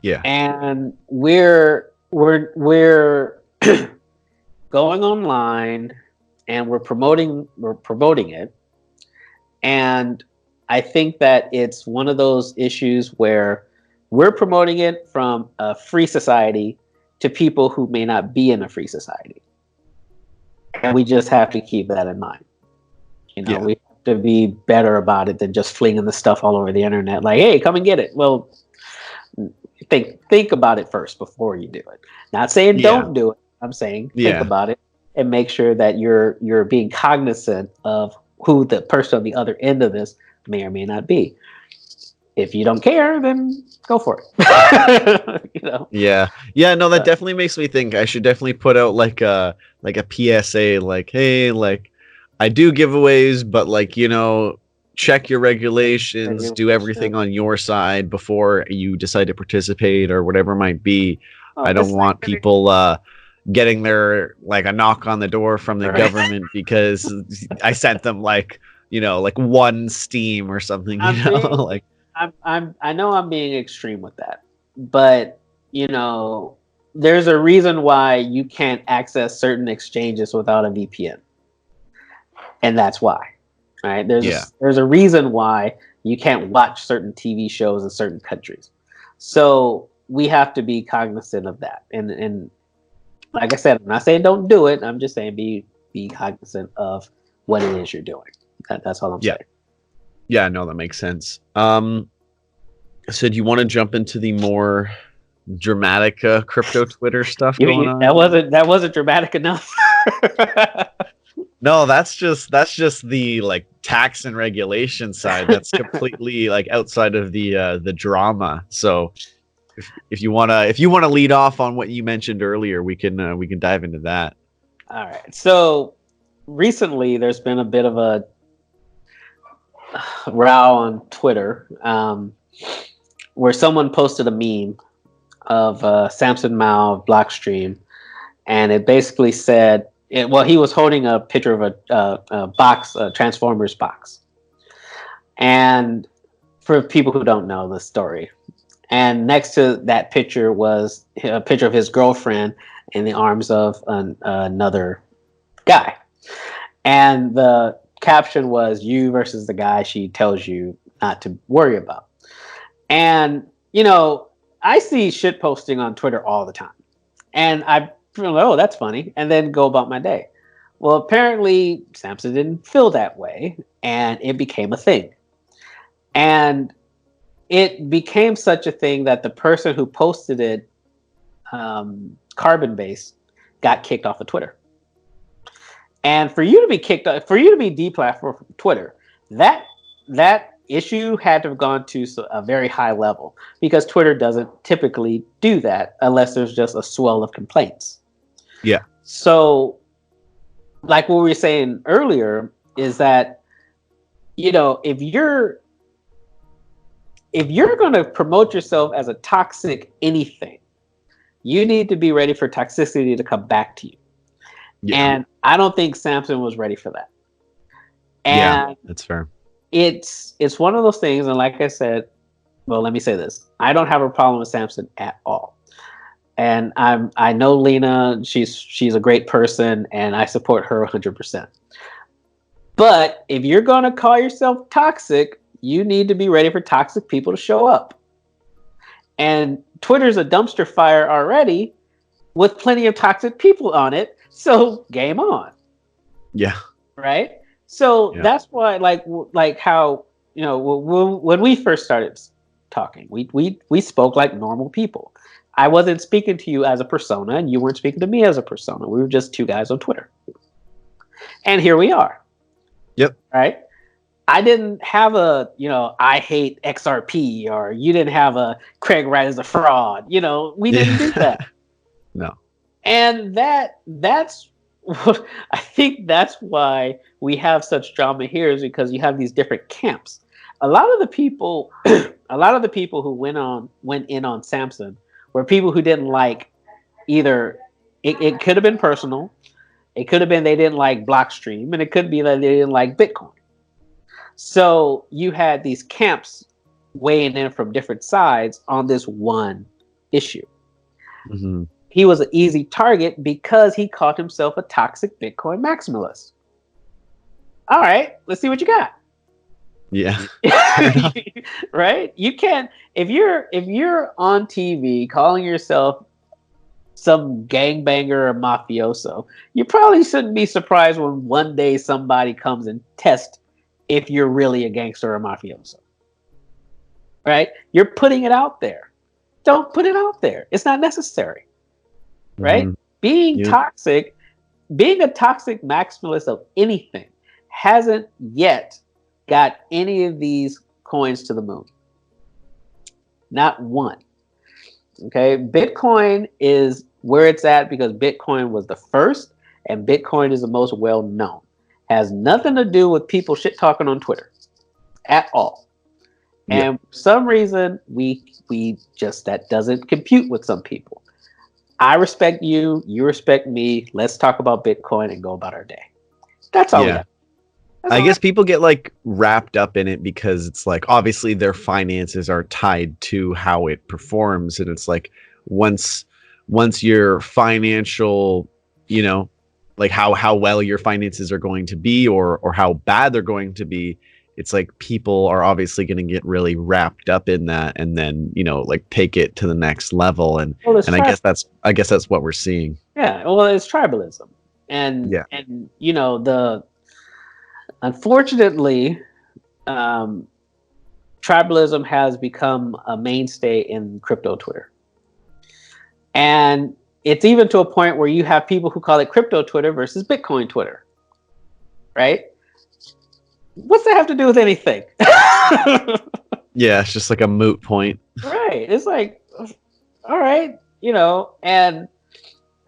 Yeah. And we're going online and we're promoting it. And I think that it's one of those issues where we're promoting it from a free society to people who may not be in a free society. And we just have to keep that in mind. We have to be better about it than just flinging the stuff all over the internet like, hey, come and get it. Well, think about it first before you do it. Not saying don't do it. I'm saying think about it and make sure that you're being cognizant of who the person on the other end of this may or may not be. If you don't care, then go for it. Yeah, no, that definitely makes me think I should definitely put out like a PSA, like, hey, like I do giveaways, but like, check your regulations, do everything on your side before you decide to participate or whatever it might be. I don't want people getting their like a knock on the door from the government because I sent them like one Steam or something, like I know I'm being extreme with that, but there's a reason why you can't access certain exchanges without a VPN. And that's why, right? There's a reason why you can't watch certain TV shows in certain countries. So we have to be cognizant of that. And like I said, I'm not saying don't do it. I'm just saying be cognizant of what it is you're doing. That's all I'm saying. Yeah, no, that makes sense. So do you want to jump into the more dramatic crypto Twitter stuff going on? That wasn't dramatic enough. No, that's just the like tax and regulation side. That's completely like outside of the drama. So if you wanna lead off on what you mentioned earlier, we can dive into that. All right. So recently, there's been a bit of a row on Twitter where someone posted a meme of Samson Mao Blockstream, and it basically said, well, he was holding a picture of a box, a Transformers box, and for people who don't know the story, and next to that picture was a picture of his girlfriend in the arms of another guy, and the caption was "You versus the guy she tells you not to worry about." And I see shit posting on Twitter all the time, and I feel, oh, that's funny, and then go about my day. Well, apparently Samson didn't feel that way, and it became a thing. And it became such a thing that the person who posted it, Carbon Base, got kicked off of Twitter. And for you to be kicked off, for you to be deplatformed from Twitter, that issue had to have gone to a very high level, because Twitter doesn't typically do that unless there's just a swell of complaints. Yeah. So, like what we were saying earlier, is that if you're going to promote yourself as a toxic anything, you need to be ready for toxicity to come back to you. Yeah. And I don't think Samson was ready for that. And yeah, that's fair. It's one of those things, and like I said, well, let me say this: I don't have a problem with Samson at all, and I know Lena. She's a great person, and I support her 100%. But if you're gonna call yourself toxic, you need to be ready for toxic people to show up. And Twitter's a dumpster fire already, with plenty of toxic people on it. So game on. Yeah. Right. So that's why, like how when we first started talking, we spoke like normal people. I wasn't speaking to you as a persona, and you weren't speaking to me as a persona. We were just two guys on Twitter, and here we are. Yep. Right. I didn't have a I hate XRP, or you didn't have a Craig Wright is a fraud. We didn't do that. No. And that's I think that's why we have such drama here, is because you have these different camps. A lot of the people who went in on Samson were people who didn't like either. It could have been personal. It could have been they didn't like Blockstream, and it could be that they didn't like Bitcoin. So you had these camps weighing in from different sides on this one issue. Mm-hmm. He was an easy target because he called himself a toxic Bitcoin maximalist. All right, let's see what you got. Yeah. Right? You can't, if you're on TV calling yourself some gangbanger or mafioso, you probably shouldn't be surprised when one day somebody comes and tests if you're really a gangster or mafioso. Right? You're putting it out there. Don't put it out there. It's not necessary. Right? Mm-hmm. Being toxic, being a toxic maximalist of anything hasn't yet got any of these coins to the moon. Not one. Okay? Bitcoin is where it's at because Bitcoin was the first, and Bitcoin is the most well known. Has nothing to do with people shit talking on Twitter at all. Yeah. And for some reason, we just, that doesn't compute with some people. I respect you, you respect me. Let's talk about Bitcoin and go about our day. That's all. Yeah. I guess people get like wrapped up in it because it's like obviously their finances are tied to how it performs, and it's like once your financial, like how well your finances are going to be or how bad they're going to be, it's like people are obviously going to get really wrapped up in that, and then like take it to the next level, and I guess that's what we're seeing. Yeah, well, it's tribalism, and unfortunately, tribalism has become a mainstay in crypto Twitter, and it's even to a point where you have people who call it crypto Twitter versus Bitcoin Twitter, right? What's that have to do with anything? Yeah, it's just like a moot point. Right. It's like, all right, and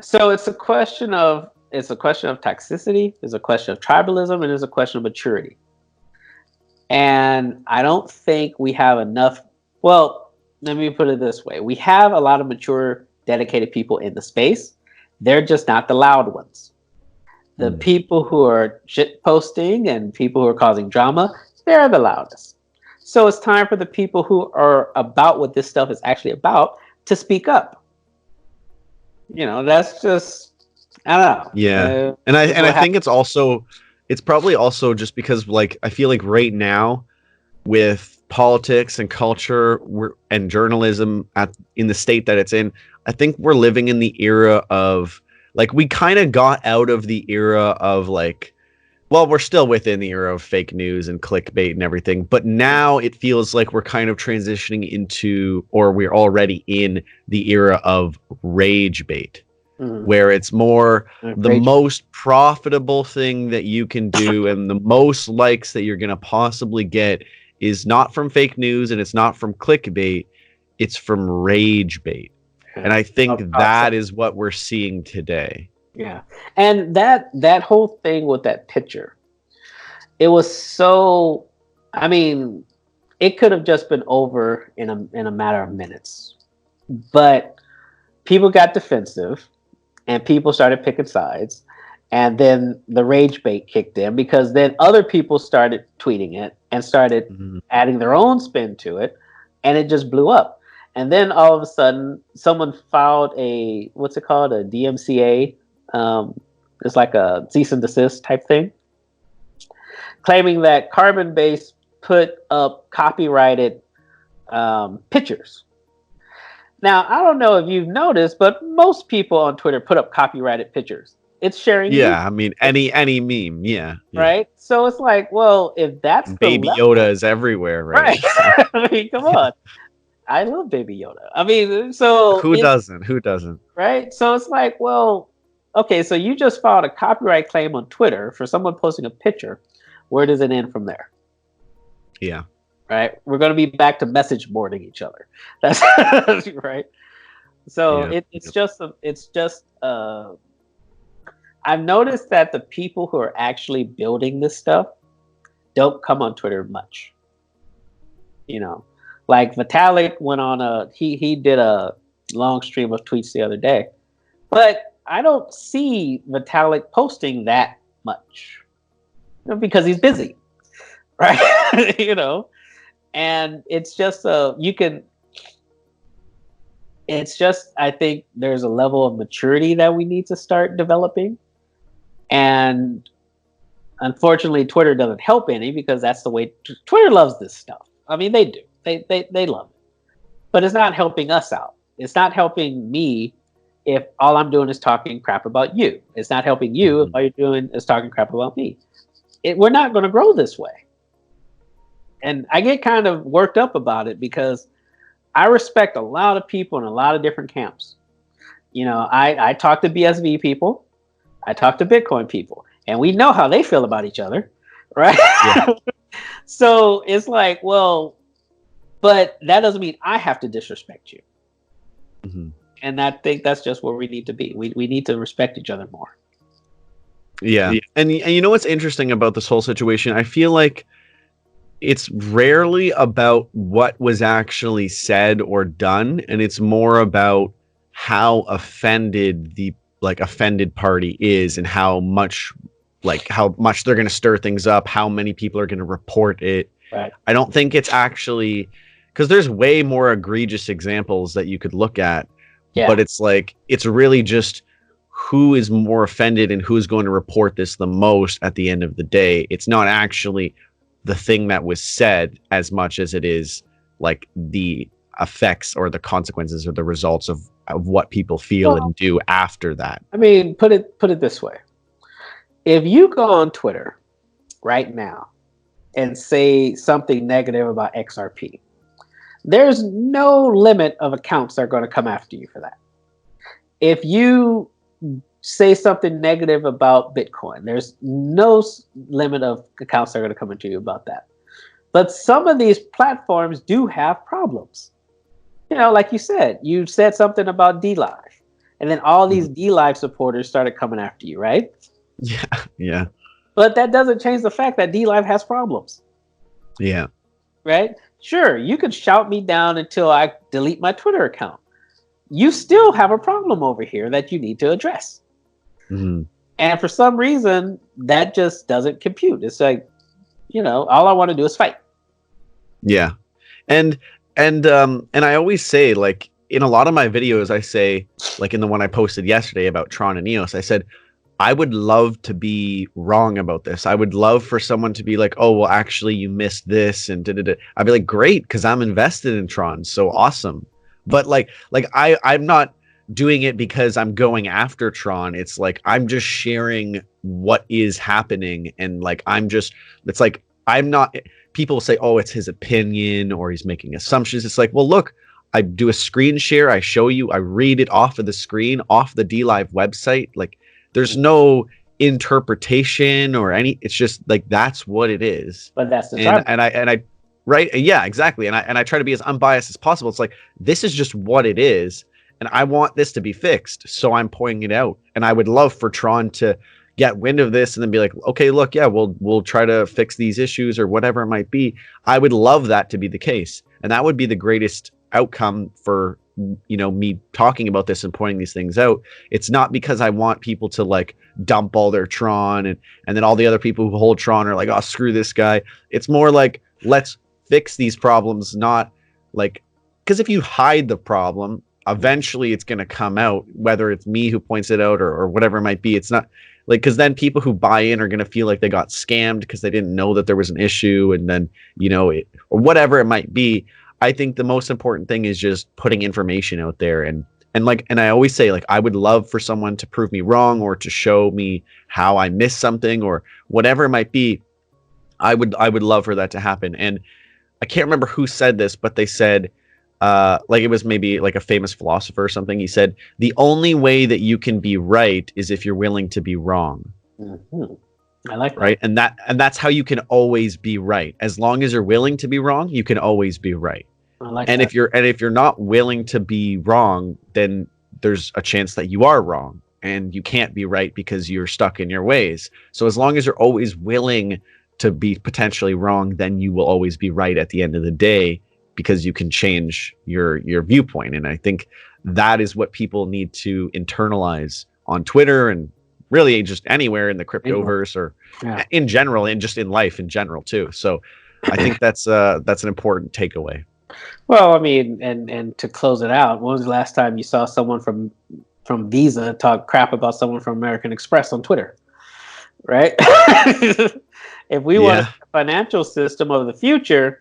so it's a question of toxicity, it's a question of tribalism, and it's a question of maturity. And I don't think we have enough. Well, let me put it this way: we have a lot of mature, dedicated people in the space. They're just not the loud ones. The Mm. people who are shit posting and people who are causing drama, they're the loudest. So it's time for the people who are about what this stuff is actually about to speak up. That's just, I don't Yeah. know. And I This is and I what think happens. it's probably also just because like I feel like right now with politics and culture and journalism in the state that it's in, I think we're living in the era of like we kind of got out of the era of like well, we're still within the era of fake news and clickbait and everything, but now it feels like we're kind of transitioning into, or we're already in the era of rage bait, Mhm. where it's more the Rage. most profitable thing that you can do and the most likes that you're going to possibly get is not from fake news and it's not from clickbait, it's from rage bait. And Yeah. I think Oh, that is what we're seeing today. yeah. And that whole thing with that picture, it was so. I mean, it could have just been over in a matter of minutes, but people got defensive and people started picking sides, and then the rage bait kicked in because then other people started tweeting it and started Mhm. adding their own spin to it, and it just blew up. And then all of a sudden, someone filed a what's it called, a DMCA. It's like a cease and desist type thing, claiming that Carbon Base put up copyrighted pictures. Now, I don't know if you've noticed, but most people on Twitter put up copyrighted pictures. It's sharing memes, Yeah, I mean any meme, yeah, yeah. right? So it's like, well, if that's the Baby Yoda level, is everywhere, right? right? So I mean, come on. I love Baby Yoda. I mean, so who it's doesn't? Who doesn't? right. So it's like, well, okay, so you just filed a copyright claim on Twitter for someone posting a picture. Where does it end from there? Yeah. Right? We're going to be back to message boarding each other. That's right. So Yeah. it's just I've noticed that the people who are actually building this stuff don't come on Twitter much. You know, like Vitalik went on he did a long stream of tweets the other day, but I don't see Vitalik posting that much, because he's busy, right? And it's just you can. It's just I think there's a level of maturity that we need to start developing, and unfortunately, Twitter doesn't help any because that's the way Twitter loves this stuff. I mean, they do. They love it, but it's not helping us out. It's not helping me if all I'm doing is talking crap about you. It's not helping you if Mhm. all you're doing is talking crap about me. We're not going to grow this way, and I get kind of worked up about it because I respect a lot of people in a lot of different camps. I talk to BSV people, I talk to Bitcoin people, and we know how they feel about each other, right? Yeah. So it's like, well, but that doesn't mean I have to disrespect you. Mhm. And I think that's just where we need to be. We need to respect each other more. Yeah. Yeah. And you know what's interesting about this whole situation? I feel like it's rarely about what was actually said or done, and it's more about how offended the offended party is and how much they're going to stir things up, how many people are going to report it. Right. I don't think it's actually because there's way more egregious examples that you could look at, Yeah. but it's like it's really just who is more offended and who's going to report this the most at the end of the day. It's not actually the thing that was said as much as it is like the effects or the consequences or the results of what people feel Well, and do after that. I mean, put it this way. If you go on Twitter right now and say something negative about XRP, there's no limit of accounts that are going to come after you for that. If you say something negative about Bitcoin, there's no limit of accounts that are going to come into you about that. But some of these platforms do have problems. You know, like you said something about DLive, and then all these Mhm. DLive supporters started coming after you, right? Yeah, yeah, But that doesn't change the fact that DLive has problems, yeah. right? Sure, you could shout me down until I delete my Twitter account. You still have a problem over here that you need to address. Mhm. And for some reason, that just doesn't compute. It's like, all I want to do is fight. Yeah. And and I always say, like, in a lot of my videos I say, like in the one I posted yesterday about Tron and EOS, I said I would love to be wrong about this. I would love for someone to be like, "Oh, well actually you missed this," and da, da, da. I'd be like, "Great, cuz I'm invested in Tron. So awesome." But I'm not doing it because I'm going after Tron. It's like I'm just sharing what is happening, and like it's like I'm not people say, "Oh, it's his opinion or he's making assumptions." It's like, "Well, look, I do a screen share, I show you, I read it off of the screen, off the DLive website. Like there's no interpretation or any, it's just like that's what it is." But that's the And tribal. I right, yeah, exactly. And I try to be as unbiased as possible. It's like this is just what it is, and I want this to be fixed, so I'm pointing it out. And I would love for Tron to get wind of this and then be like, "Okay, look, yeah, we'll try to fix these issues or whatever it might be." I would love that to be the case, and that would be the greatest outcome for me talking about this and pointing these things out. It's not because I want people to like dump all their Tron, and then all the other people who hold Tron are like, "Oh, screw this guy." It's more like, let's fix these problems, not like, because if you hide the problem, eventually it's going to come out, whether it's me who points it out or whatever it might be. It's not like, because then people who buy in are going to feel like they got scammed because they didn't know that there was an issue, and then or whatever it might be. I think the most important thing is just putting information out there, and I always say, like, I would love for someone to prove me wrong or to show me how I missed something or whatever it might be. I would love for that to happen. And I can't remember who said this, but they said, like, it was maybe like a famous philosopher or something. He said, "The only way that you can be right is if you're willing to be wrong." Mhm. I like that. Right. And that's how you can always be right. As long as you're willing to be wrong, you can always be right. I like And that. if you're not willing to be wrong, then there's a chance that you are wrong and you can't be right because you're stuck in your ways. So as long as you're always willing to be potentially wrong, then you will always be right at the end of the day, because you can change your viewpoint. And I think that is what people need to internalize on Twitter and really just anywhere in the Anyway, cryptoverse, or yeah. in general, and just in life in general too. So I think that's an important takeaway. Well, I mean, and to close it out, when was the last time you saw someone from Visa talk crap about someone from American Express on Twitter? Right? If we want a Yeah. financial system of the future,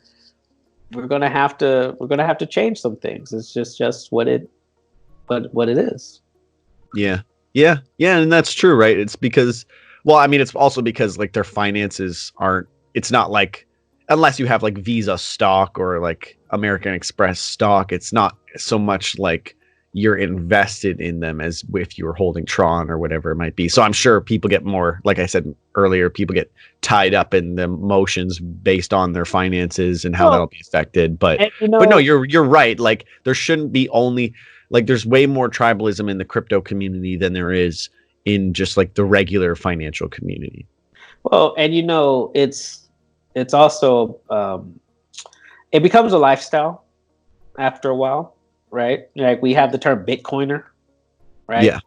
we're gonna have to change some things. It's just what it is. Yeah. Yeah. Yeah. And that's true, right? It's because, well, I mean, it's also because like their finances aren't, it's not like, unless you have like Visa stock or like American Express stock, it's not so much like you're invested in them as if you were holding Tron or whatever it might be. So I'm sure people get more, like I said earlier, people get tied up in the emotions based on their finances and how Well, that'll be affected. But and but no, you're right. Like there shouldn't be only, like, there's way more tribalism in the crypto community than there is in just like the regular financial community. it's also it becomes a lifestyle after a while, right? Like we have the term Bitcoiner, right? Yeah.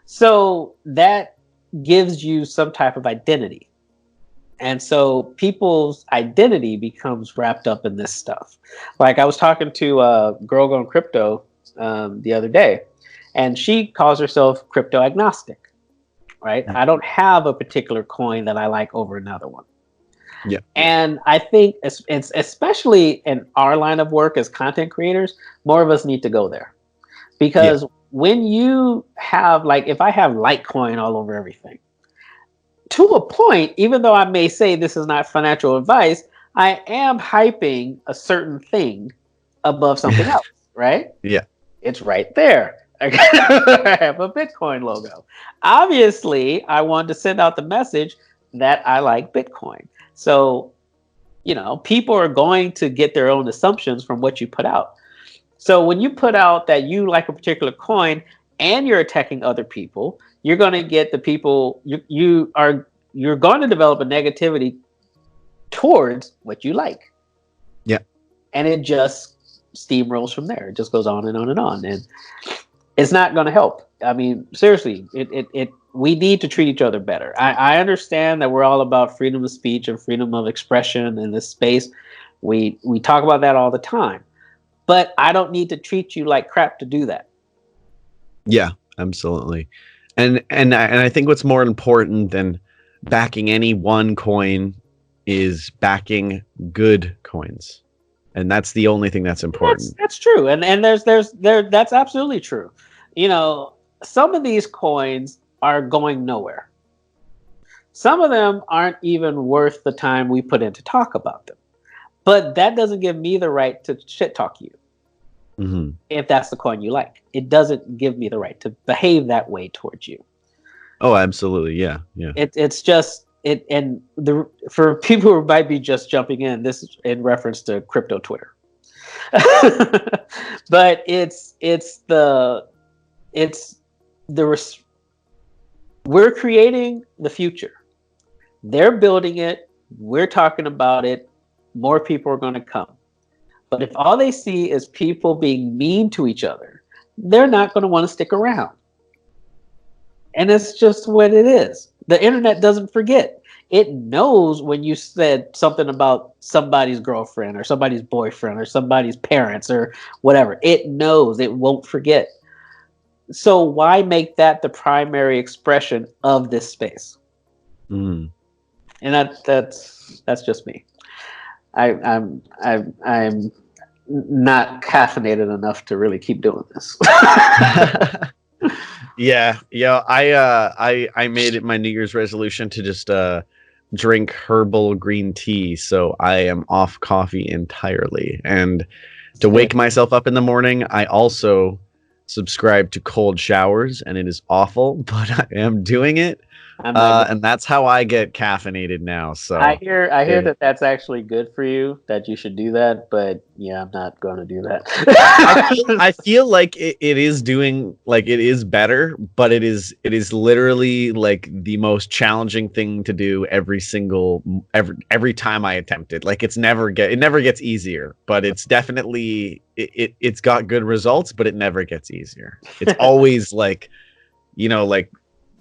So that gives you some type of identity. And so people's identity becomes wrapped up in this stuff. Like I was talking to a girl on crypto the other day, and she calls herself crypto agnostic, right? I don't have a particular coin that I like over another one. Yeah. And I think it's especially in our line of work as content creators, more of us need to go there. Yeah. Because when you have, like, if I have Litecoin all over everything, to a point, even though I may say this is not financial advice, I am hyping a certain thing above something else, right? Yeah. It's right there. I have a Bitcoin logo. Obviously, I wanted to send out the message that I like Bitcoin. So, people are going to get their own assumptions from what you put out. So when you put out that you like a particular coin and you're attacking other people, you're going to get the people you're going to develop a negativity towards what you like. Yeah. And it just steamrolls from there. It just goes on and on and on. And it's not going to help. I mean, seriously, we need to treat each other better. I understand that we're all about freedom of speech and freedom of expression in this space. We talk about that all the time. But I don't need to treat you like crap to do that. Yeah, absolutely. And I think what's more important than backing any one coin is backing good coins. And that's the only thing that's important. That's true. And there's that's absolutely true. You know, some of these coins are going nowhere. Some of them aren't even worth the time we put in to talk about them. But that doesn't give me the right to shit talk you. Mm-hmm. If that's the coin you like. It doesn't give me the right to behave that way towards you. Oh, absolutely. Yeah. Yeah. It's just it, and for people who might be just jumping in, this is in reference to crypto Twitter. But we're creating the future. They're building it. We're talking about it. More people are going to come. But if all they see is people being mean to each other, they're not going to want to stick around. And it's just what it is. The internet doesn't forget. It knows when you said something about somebody's girlfriend or somebody's boyfriend or somebody's parents or whatever. It knows. It won't forget. So why make that the primary expression of this space? Mm. And that's just me. I'm not caffeinated enough to really keep doing this. Yeah. I made it my New Year's resolution to just drink herbal green tea, so I am off coffee entirely. And to wake myself up in the morning, I also subscribe to cold showers, and it is awful, but I am doing it. And that's how I get caffeinated now. So I hear that that's actually good for you, that you should do that, but yeah, I'm not going to do that. I feel like it is doing, like, it is better, but it is literally like the most challenging thing to do every time I attempt it. Like it never gets easier, but it's definitely it's got good results, but it never gets easier. It's always like, like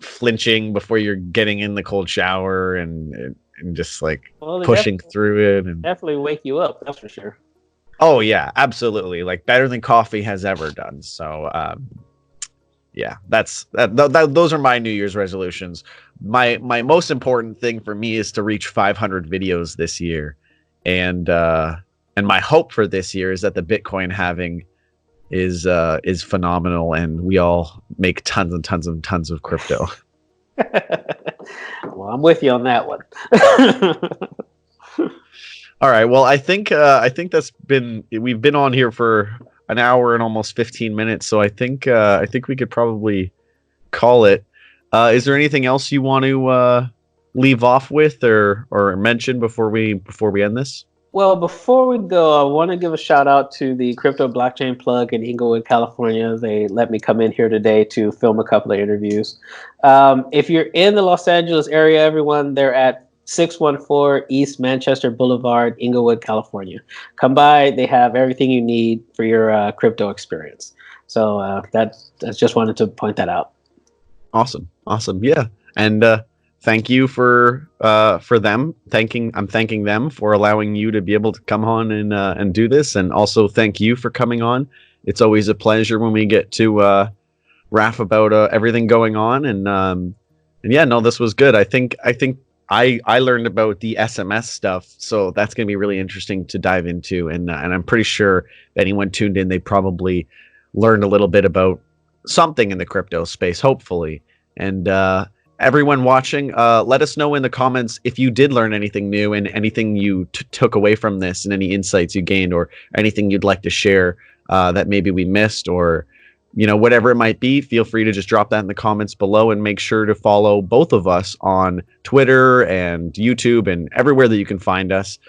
flinching before you're getting in the cold shower and just like pushing through it, and definitely wake you up, that's for sure. Oh yeah, absolutely. Like better than coffee has ever done. So yeah, those are my New Year's resolutions. My most important thing for me is to reach 500 videos this year, and my hope for this year is that the Bitcoin halving is phenomenal, and we all make tons and tons and tons of crypto. Well, I'm with you on that one. All right. Well, I think we've been on here for an hour and almost 15 minutes, so I think we could probably call it. Is there anything else you want to leave off with or mention before we end this? Well, before we go, I want to give a shout out to the Crypto Blockchain Plug in Inglewood, California. They let me come in here today to film a couple of interviews. If you're in the Los Angeles area, everyone, they're at 614 East Manchester Boulevard, Inglewood, California. Come by. They have everything you need for your crypto experience. So I just wanted to point that out. Awesome. Yeah. And thank you for them. I'm thanking them for allowing you to be able to come on and do this, and also thank you for coming on. It's always a pleasure when we get to raff about everything going on, and yeah, no, this was good. I think I learned about the SMS stuff, so that's going to be really interesting to dive into, and I'm pretty sure anyone tuned in, they probably learned a little bit about something in the crypto space, hopefully, and. Everyone watching, let us know in the comments if you did learn anything new and anything you took away from this, and any insights you gained, or anything you'd like to share that maybe we missed, or whatever it might be. Feel free to just drop that in the comments below, and make sure to follow both of us on Twitter and YouTube and everywhere that you can find us.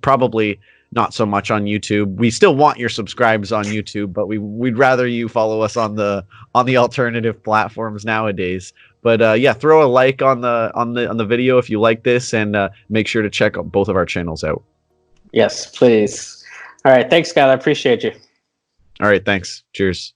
Probably not so much on YouTube. We still want your subscribes on YouTube, but we'd rather you follow us on the alternative platforms nowadays. But yeah, throw a like on the video if you like this, and make sure to check both of our channels out. Yes, please. All right, thanks, Scott. I appreciate you. All right, thanks. Cheers.